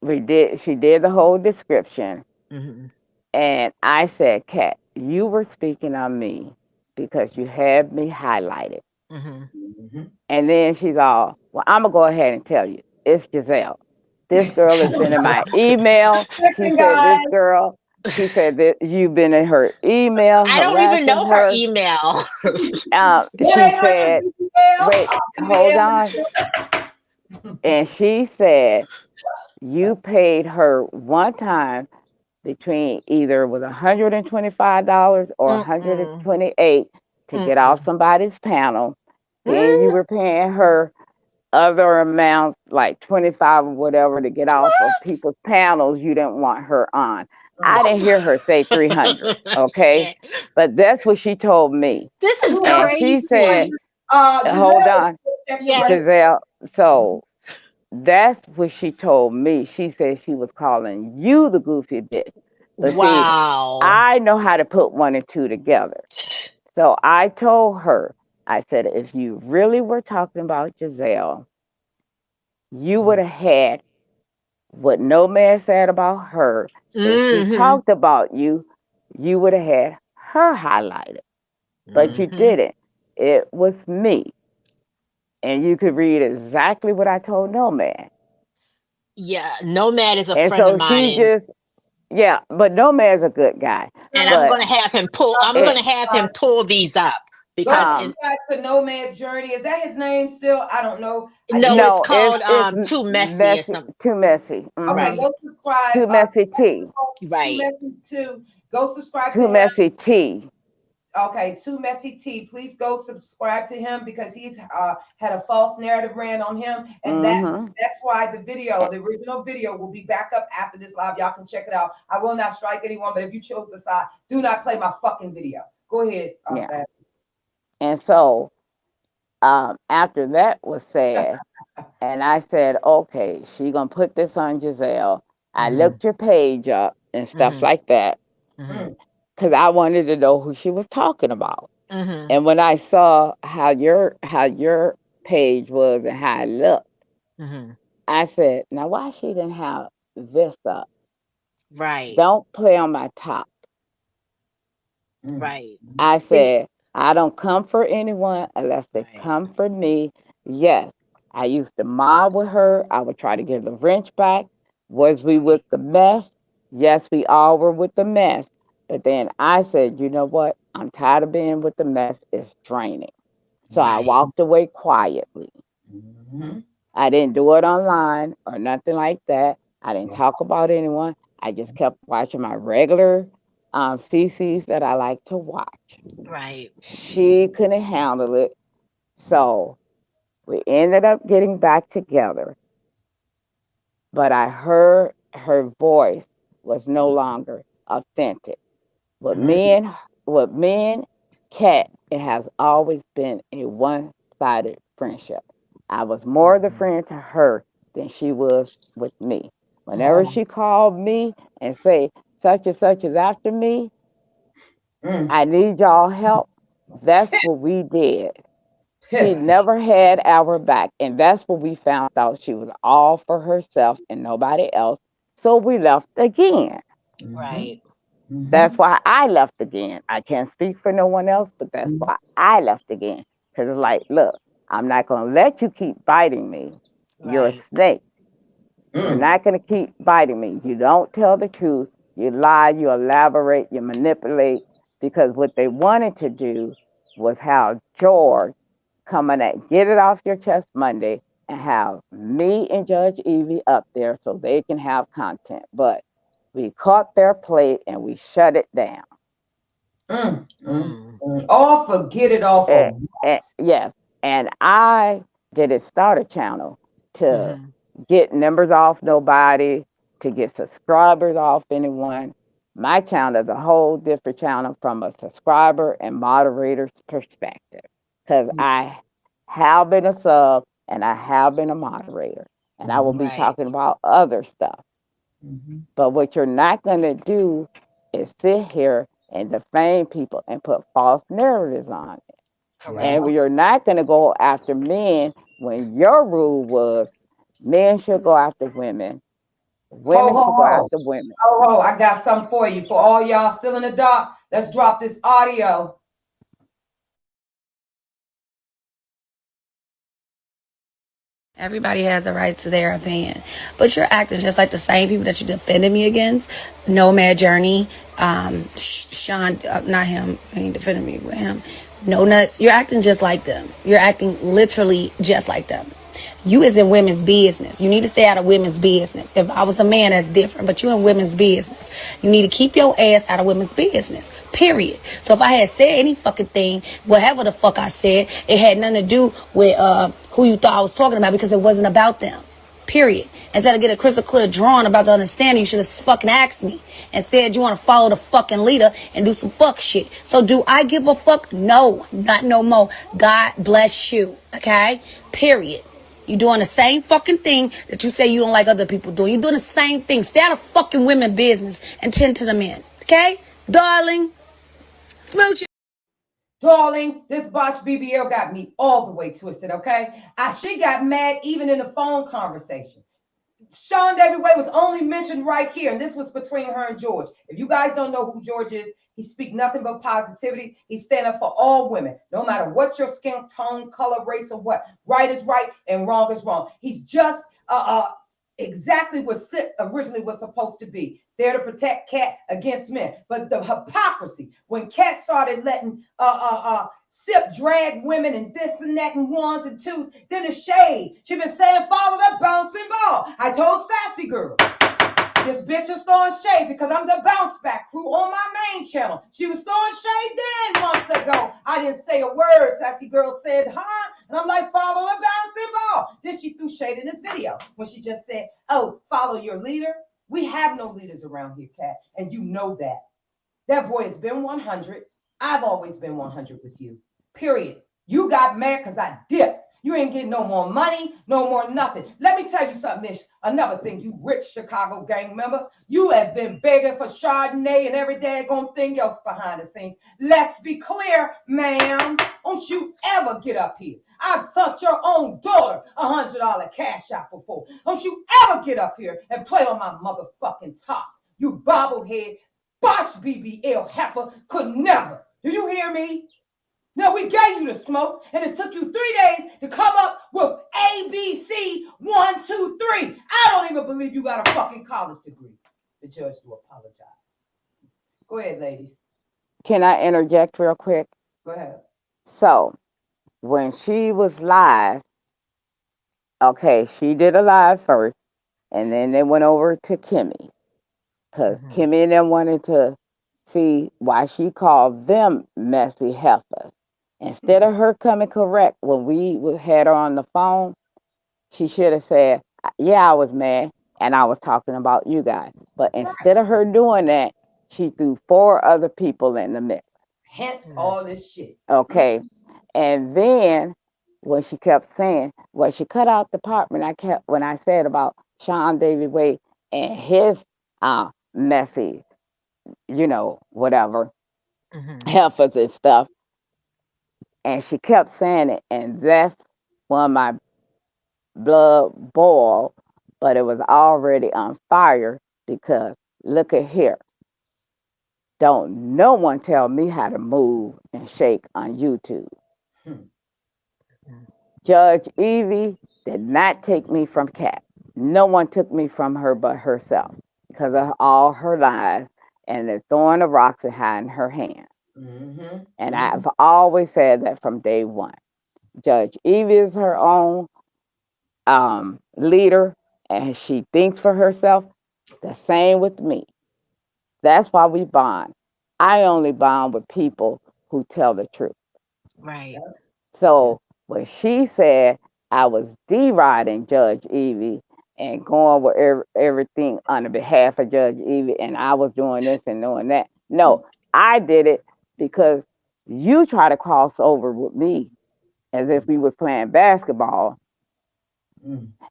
we did. She did the whole description, Hmm. and I said, "Kat, you were speaking on me because you had me highlighted." Hmm. Mhm. And then she's all, "Well, I'm gonna go ahead and tell you, it's Giselle. This girl has been in my email." She Listen, said, guys. "This girl." She said that you've been in her email I don't even harassing know her her. email. One She eight hundred said, BBL. "Wait, Give me hold an on," and she said you paid her one time between either it was $125 or Mm-mm. 128 to get off Mm-mm. somebody's panel. Then you Mm, were paying her other amounts like 25 or whatever to get off of what? people's panels you didn't want her on. I Mm. didn't hear her say 300, okay? Shit. But that's what she told me. This is And she said, crazy. hold Giselle on, check the break. Yes. Giselle. So that's what she told me. She said she was calling you the goofy bitch. But see, Wow. I know how to put one and two together. So I told her, I said, if you really were talking about Giselle, you would have had what no man said about her. If she Hmm. talked about you, you would have had her highlighted. But you Hmm. didn't. It was me. And you could read exactly what I told no man. Yeah, Nomad is a And friend of so mine, she just, yeah, but no man's a good guy. and I'm But gonna have him pull. I'm it, gonna have him pull these up Go because um, subscribe to Nomad Journey. Is that his name still? I don't know. I just no, it's no, called it's Too Messy or messy, something. too messy. okay. Right. Go subscribe. Too messy tea. Too Right. messy too. Go subscribe to Too him. messy tea. Okay, Too Messy T. Please go subscribe to him because he's had a false narrative ran on him, and Mm-hmm. that's why the video, the original video, will be back up after this live. Y'all can check it out. I will not strike anyone, but if you chose the side, do not play my fucking video. Go ahead, Yeah. Sad. And so After that was said, and I said, okay, she gonna put this on Giselle. I Mm-hmm. looked your page up and stuff Mm-hmm. like that Mm-hmm. Mm, because I wanted to know who she was talking about. Mm-hmm. And when I saw how your page was and how it looked, Mm-hmm. I said, now why she didn't have this up? Right. Don't play on my top. mm, Right. I See. said, I don't come for anyone unless they Right. come for me. Yes, I used to mob with her. I would try to get the wrench back. Was we with Right. the mess? Yes, we all were with the mess. But then I said, you know what? I'm tired of being with the mess. It's draining. So I Right. walked away quietly. mhm. I didn't do it online or nothing like that. I didn't Yeah. talk about anyone. I just kept watching my regular CCs that I like to watch. Right. She couldn't handle it. So we ended up getting back together. But I heard her voice was no longer authentic. With Mm, me and with me and Kat, it has always been a one-sided friendship. I was more the friend to her than she was with me. Whenever oh, she called me and say such and such is after me, mm. I need y'all help. That's what we did. She Pissy. never had our back, and that's what we found out. She was all for herself and nobody else. So we left again. Mhm, Right. That's mhm, why I left again. I can't speak for no one else, but that's mhm. why I left again. Because it's like, look, I'm not going to let you keep biting me. You're a Right. snake. You're Mm, not going to keep biting me. You don't tell the truth. You lie, you elaborate, you manipulate. Because what they wanted to do was have George coming at get it off your chest Monday and have me and Judge Evie up there so they can have content. But we caught their plate and we shut it down. mm, mm, Mm. mm. All forget it all for what? Yes, and I didn't start a channel to Mm-hmm. get numbers off nobody, to get subscribers off anyone. My channel is a whole different channel from a subscriber and moderator's perspective because I have been a sub and I have been a moderator, and I will Mhm, be Right. talking about other stuff. mhm. But what you're not going to do is sit here and defame people and put false narratives on it. Yeah. And Correct. you're not going to go after men when your rule was men should go after women, Ho, women ho, should go ho. after women. Ho, ho. I got something for you. For all y'all still in the dark, let's drop this audio. Everybody has a right to their opinion, but you're acting just like the same people that you defended me against. Nomad Journey, Sean, not him. He ain't defending me with him. No Nuts. You're acting just like them. You're acting literally just like them. You is in women's business. You need to stay out of women's business. If I was a man, that's different, but you in women's business. You need to keep your ass out of women's business. Period. So if I had said any fucking thing, whatever the fuck I said, it had nothing to do with who you thought I was talking about because it wasn't about them. Period. Instead of getting a crystal clear drawing about the understanding, you should have fucking asked me. Instead, you want to follow the fucking leader and do some fuck shit. So do I give a fuck? No, not no more. God bless you. Okay? Period. You doing the same fucking thing that you say you don't like other people doing. You doing the same thing. Stay out of fucking women business and tend to the men. Okay? Darling, smooch. Darling, this botch BBL got me all the way twisted, okay? She got mad even in the phone conversation. Sean David Way was only mentioned right here, and this was between her and George. If you guys don't know who George is, he speaks nothing but positivity. He stand up for all women, no matter what your skin tone, color, race, or what. Right is right and wrong is wrong. He's just exactly what SIP originally was supposed to be, there to protect Cat against men. But the hypocrisy when Cat started letting SIP drag women and this and that and ones and twos, then the shade. She been saying follow that bouncing ball. I told Sassy Girl, this bitch is throwing shade because I'm the bounce back crew on my main channel. She was throwing shade then months ago. I didn't say a word. Sassy Girl said, huh? And I'm like, follow the bouncing ball. Then she threw shade in this video when she just said, oh, follow your leader. We have no leaders around here, Kat, and you know that. That boy has been 100. I've always been 100 with you. Period. You got mad because I dipped. You ain't getting no more money, no more nothing. Let me tell you something, Miss. Another thing, you rich Chicago gang member. You have been begging for Chardonnay and every daggone thing else behind the scenes. Let's be clear, ma'am. Don't you ever get up here. I've sent your own daughter $100 cash out before. Don't you ever get up here and play on my motherfucking top. You bobblehead, Bosh BBL heifer could never. Do you hear me? Now we gave you the smoke, and it took you 3 days to come up with ABC 1, 2, 3. I don't even believe you got a fucking college degree. The judge do apologize. Go ahead, ladies. Can I interject real quick? Go ahead. So when she was live, okay, she did a live first, and then they went over to Kimmy because Kimmy and them wanted to see why she called them messy heifers. Instead of her coming correct when we had her on the phone, she should have said, "Yeah, I was mad, and I was talking about you guys." But instead of her doing that, she threw four other people in the mix. Hence all this shit. Okay. And then when she kept saying, well, she cut out the part when I said about Sean David Wade and his messy, whatever, heifers and stuff. And she kept saying it, and that's when my blood boiled, but it was already on fire because look at here. Don't no one tell me how to move and shake on YouTube. Judge Evie did not take me from Kat. No one took me from her but herself because of all her lies and the throwing the rocks and hiding her hand. And I've always said that from day one. Judge Evie is her own leader and she thinks for herself. The same with me. That's why we bond. I only bond with people who tell the truth. Right. So when she said I was deriding Judge Evie and going with everything on the behalf of Judge Evie, and I was doing this and doing that, no, I did it because you try to cross over with me as if we was playing basketball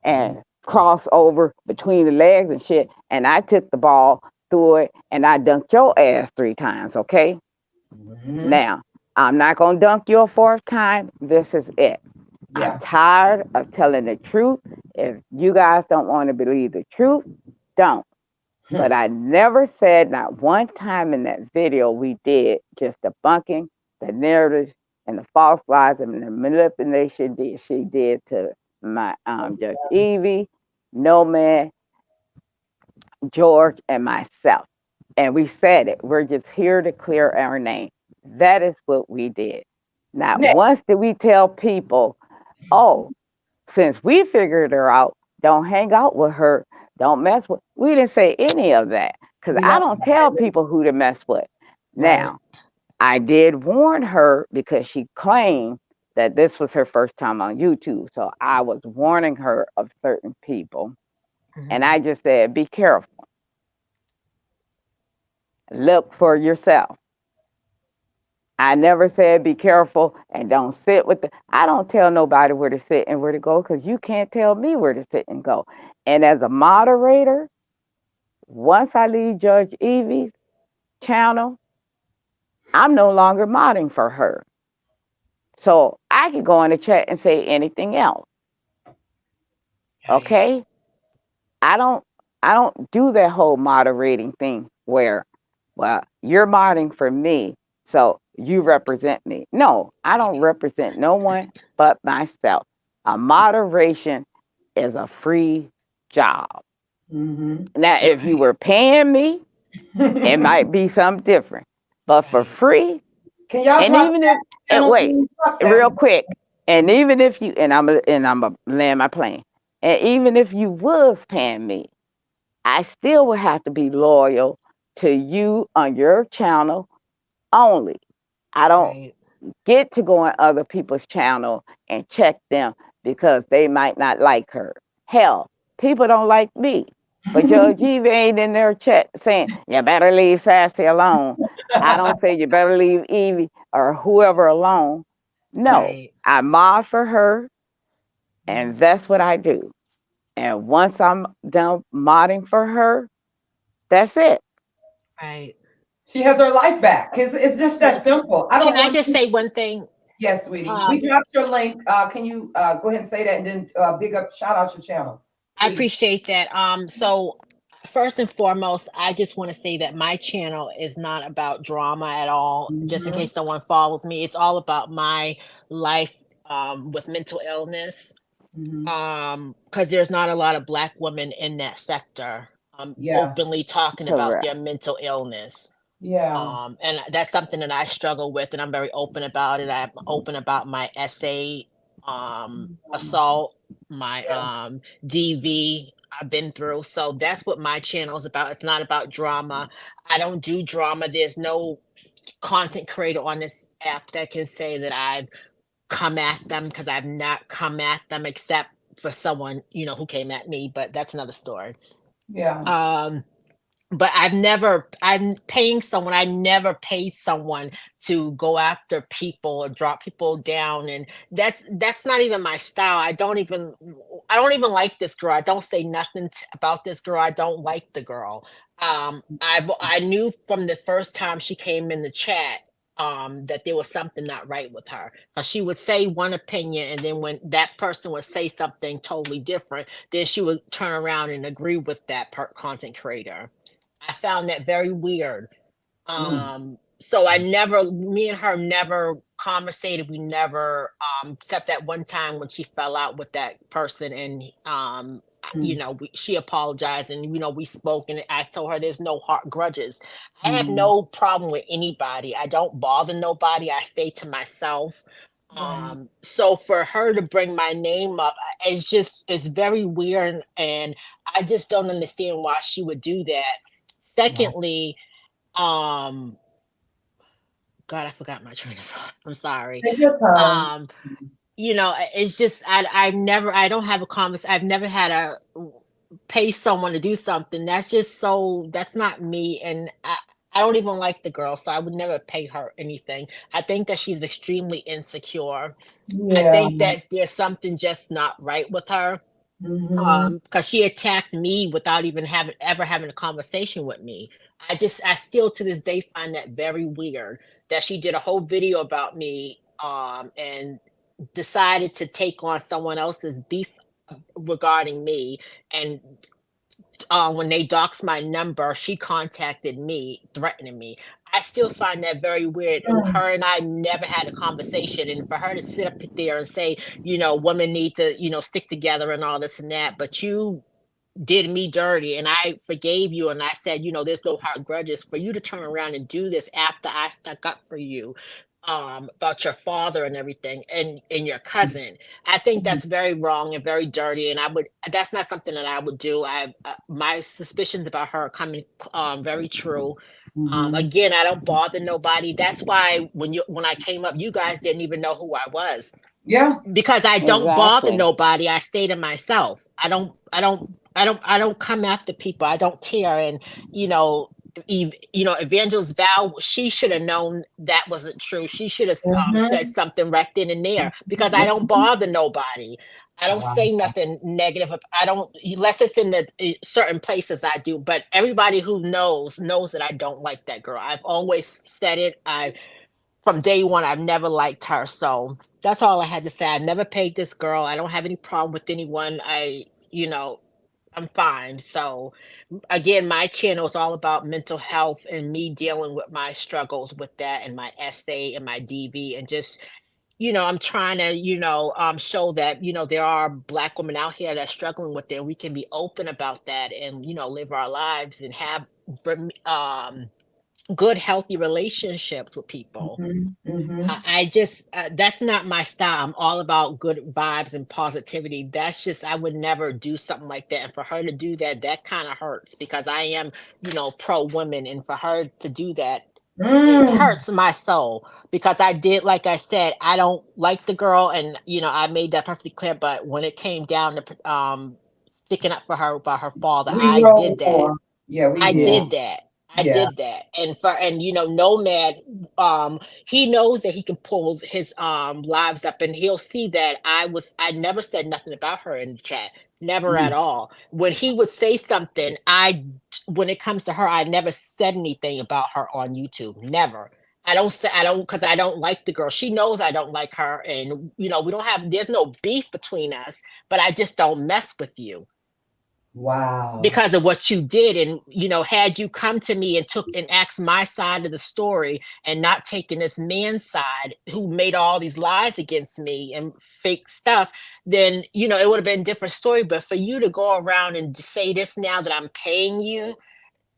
and cross over between the legs and shit, and I took the ball through it and I dunked your ass 3 times, okay? Now, I'm not going to dunk you a fourth time. This is it. Yeah. I'm tired of telling the truth. If you guys don't want to believe the truth, don't. But I never said not one time in that video we did just debunking the narratives and the false lies and the manipulation that she did to my Judge Evie, No Man, George, and myself. And we said it. We're just here to clear our name. That is what we did. Not once did we tell people, oh, since we figured her out, don't hang out with her. Don't mess with. We didn't say any of that because I don't tell people who to mess with. Now, I did warn her because she claimed that this was her first time on YouTube. So I was warning her of certain people. And I just said, be careful. Look for yourself. I never said be careful and don't sit with the. I don't tell nobody where to sit and where to go because you can't tell me where to sit and go. And as a moderator, once I leave Judge Evie's channel, I'm no longer modding for her. So I can go in the chat and say anything else. Okay? I don't do that whole moderating thing where, well, you're modding for me, so you represent me. No, I don't represent no one but myself. A moderation is a free job. Now, if you were paying me, it might be something different. But for free, can y'all and even if wait, real quick, and even if you and I'm a land my plane, and even if you was paying me, I still would have to be loyal to you on your channel only. I don't get to go on other people's channel and check them because they might not like her. Hell, people don't like me. But Judge Evie ain't in their chat saying, you better leave Sassy alone. I don't say you better leave Evie or whoever alone. No, Right. I mod for her, and that's what I do. And once I'm done modding for her, that's it. Right. She has her life back. It's just that Right. simple. I Can don't I want just you. say one thing? Yes, sweetie. We Um, dropped your link. Can you go ahead and say that and then big up, shout out your channel, I please? appreciate that. So first and foremost, I just want to say that my channel is not about drama at all. Just in Mm-hmm. case someone follows me, it's all about my life with mental illness. Mm-hmm. Because there's not a lot of Black women in that sector Yeah. openly talking about Correct. their mental illness. Yeah. And that's something that I struggle with, and I'm very open about it. I'm open about my essay, assault, my Yeah. DV I've been through. So that's what my channel is about. It's not about drama. I don't do drama. There's no content creator on this app that can say that I've come at them, because I've not come at them except for someone, who came at me, but that's another story. Yeah. Um, but I never paid someone to go after people or drop people down. And that's not even my style. I don't even like this girl. I don't say nothing about this girl. I don't like the girl. I knew from the first time she came in the chat that there was something not right with her, because she would say one opinion, and then when that person would say something totally different, then she would turn around and agree with that content creator. I found that very weird. Mm. So me and her never conversated. We never, except that one time when she fell out with that person, and Mm. she apologized, and we spoke, and I told her there's no heart grudges. I have Mm. no problem with anybody. I don't bother nobody. I stay to myself. Right. So for her to bring my name up, it's very weird, and I just don't understand why she would do that. Wow. Secondly, um, God, I forgot my train of thought. I'm sorry. Take your time. Um, it's just I don't have a conversation. I've never had a pay someone to do something. That's not me, and I don't even like the girl, so I would never pay her anything. I think that she's extremely insecure. I Yeah. think that there's something just not right with her. Mm-hmm. Because she attacked me without even having a conversation with me. I still to this day find that very weird, that she did a whole video about me, and decided to take on someone else's beef regarding me. And when they doxed my number, she contacted me threatening me. I still find that very weird. Mm. Her and I never had a conversation, and for her to sit up there and say, women need to, stick together and all this and that, but you did me dirty, and I forgave you, and I said, there's no hard grudges. For you to turn around and do this after I stuck up for you, about your father and everything, and your cousin, I think Mm. that's very wrong and very dirty, and that's not something that I would do. My suspicions about her are coming very true. Mm-hmm. Again, I don't bother nobody. That's why when I came up, you guys didn't even know who I was, Yeah. because I don't bother Exactly. nobody. I stay to myself. I don't come after people. I don't care. And you know, Evangelist Val, she should have known that wasn't true. She should have said Mm-hmm. something right then and there, because I don't Mm-hmm. bother nobody. I don't Wow. say nothing negative. I don't, unless it's in the certain places I do. But everybody who knows that I don't like that girl. I've always said it. I From day one, I've never liked her. So that's all I had to say. I never paid this girl. I don't have any problem with anyone. I'm fine. So again, my channel is all about mental health and me dealing with my struggles with that, and my essay and my DV, and just, I'm trying to, show that, there are Black women out here that's struggling with it, and we can be open about that, and, live our lives and have good, healthy relationships with people. Mm-hmm. Mm-hmm. I just that's not my style. I'm all about good vibes and positivity. That's just, I would never do something like that. And for her to do that, that kind of hurts, because I am, pro women, and for her to do that, it Mm. hurts my soul, because I did, like I said, I don't like the girl, and I made that perfectly clear. But when it came down to sticking up for her about her father, We I rolled did that. before. Yeah, we I did. Yeah. did that. I Yeah. did that. And Nomad, he knows that he can pull his lives up, and he'll see that I never said nothing about her in the chat. Never at Mm. all. When he would say something, when it comes to her, I never said anything about her on YouTube. Never. I don't, because I don't like the girl. She knows I don't like her, and we don't have there's no beef between us, but I just don't mess with you Wow. because of what you did. And had you come to me and took and asked my side of the story, and not taking this man's side who made all these lies against me and fake stuff, then it would have been a different story. But for you to go around and say this now that I'm paying you,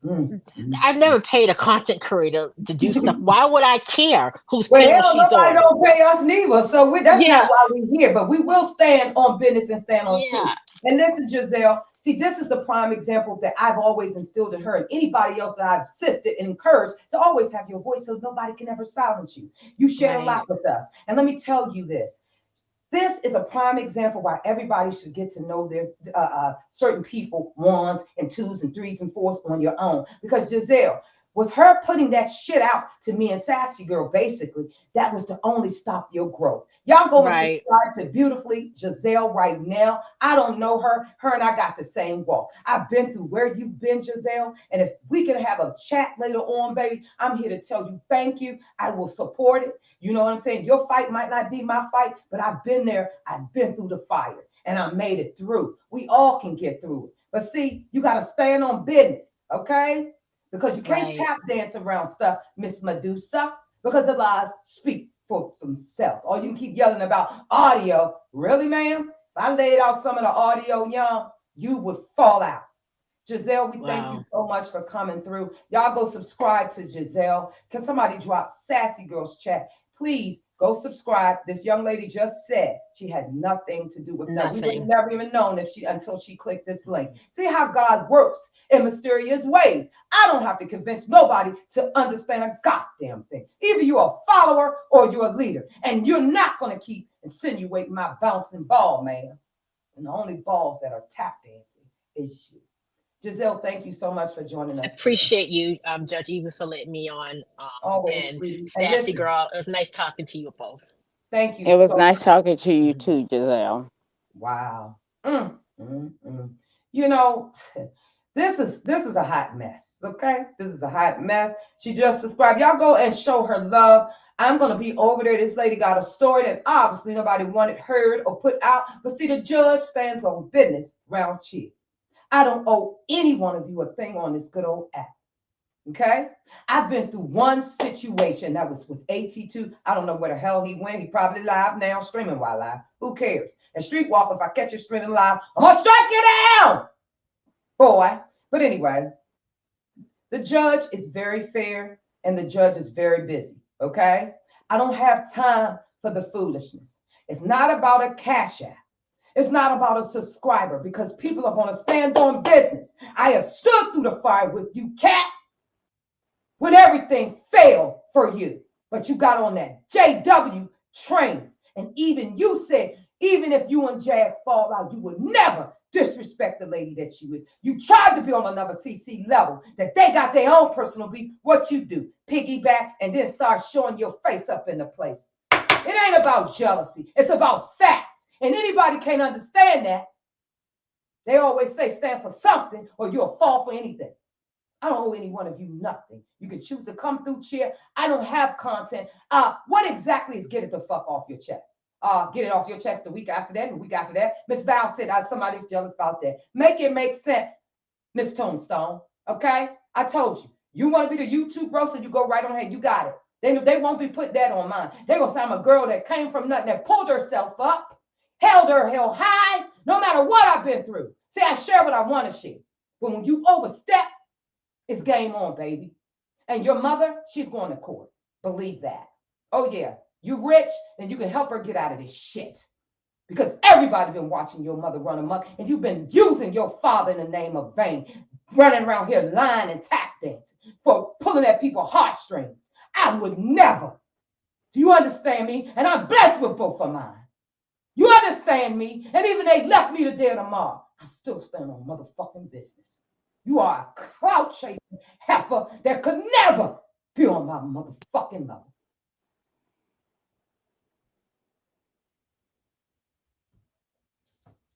Mm. Mm. I've never paid a content creator to do stuff. Why would I care whose Well, panel hell, she's nobody on? don't pay us neither. So that's not Yeah, why we're here. But we will stand on business and stand on truth. yeah, And listen, Giselle, see, this is the prime example that I've always instilled in her and anybody else that I've assisted and encouraged to always have your voice so nobody can ever silence you. You shared a lot right, with us. And let me tell you this. This is a prime example why everybody should get to know their certain people, ones and twos and threes and fours on your own. Because Giselle, with her putting that shit out to me and Sassy Girl, basically, that was to only stop your growth. Y'all go and right, subscribe to Beautifully Giselle right now. I don't know her. Her and I got the same walk. I've been through where you've been, Giselle. And if we can have a chat later on, baby, I'm here to tell you thank you. I will support it. You know what I'm saying? Your fight might not be my fight, but I've been there. I've been through the fire and I made it through. We all can get through it. But see, you got to stand on business, okay? Because you can't right. tap dance around stuff, Miss Medusa, because the lies speak for themselves. Or you can keep yelling about audio. Really, ma'am? If I laid out some of the audio, young, you would fall out. Giselle, we thank you Wow. so much for coming through. Y'all go subscribe to Giselle. Can somebody drop Sassy Girls chat? Please go subscribe. This young lady just said she had nothing to do with that. We would have Nothing. never even known until she clicked this link. See how God works in mysterious ways. I don't have to convince nobody to understand a goddamn thing. Either you're a follower or you're a leader. And you're not going to keep insinuating my bouncing ball, man. And the only balls that are tap dancing is you. Giselle, thank you so much for joining I us today. appreciate you, Judge Eva, for letting me on. Always, And sweetie. And Sassy listen, Girl, it was nice talking to you both. thank you It was so nice talking to you much. too, Giselle. Wow. You know, this is a hot mess. Okay, this is a hot mess. She just subscribed. Y'all go and show her love. I'm gonna be over there. This lady got a story that obviously nobody wanted heard or put out. But see, the judge stands on business round here. I don't owe any one of you a thing on this good old app. Okay. I've been through one situation that was with AT2. I don't know where the hell he went. He probably live now, streaming while live. Who cares? And Streetwalker, if I catch you streaming live, I'm gonna strike you down, boy. But anyway, the judge is very fair and the judge is very busy. Okay. I don't have time for the foolishness. It's not about a cash app. It's not about a subscriber because people are going to stand on business. I have stood through the fire with you, cat, when everything failed for you. But you got on that JW train. And even you said, even if you and Jag fall out, you would never disrespect the lady that she is. You tried to be on another CC level, that they got their own personal beef. What you do, piggyback and then start showing your face up in the place. It ain't about jealousy. It's about facts. And anybody can't understand that. They always say stand for something or you'll fall for anything. I don't owe any one of you nothing. You can choose to come through cheer. I don't have content. What exactly is get it the fuck off your chest? Get it off your chest the week after that and the week after that. Miss Val said somebody's jealous about that. Make it make sense, Miss Tombstone. Okay? I told you. You want to be the YouTube bro, so you go right on ahead. You got it. They won't be putting that on mine. They're going to say I'm a girl that came from nothing, that pulled herself up, held her hell high, no matter what I've been through. See, I share what I want to share. But when you overstep, it's game on, baby. And your mother, she's going to court. Believe that. Oh, yeah. You rich, and you can help her get out of this shit. Because everybody been watching your mother run amok, and you've been using your father in the name of vain, running around here lying and tap dancing for pulling at people's heartstrings. I would never. Do you understand me? And I'm blessed with both of mine. You understand me? And even they left me today or tomorrow, I still stand on motherfucking business. You are a clout chaser. heifer that could never be on my motherfucking level.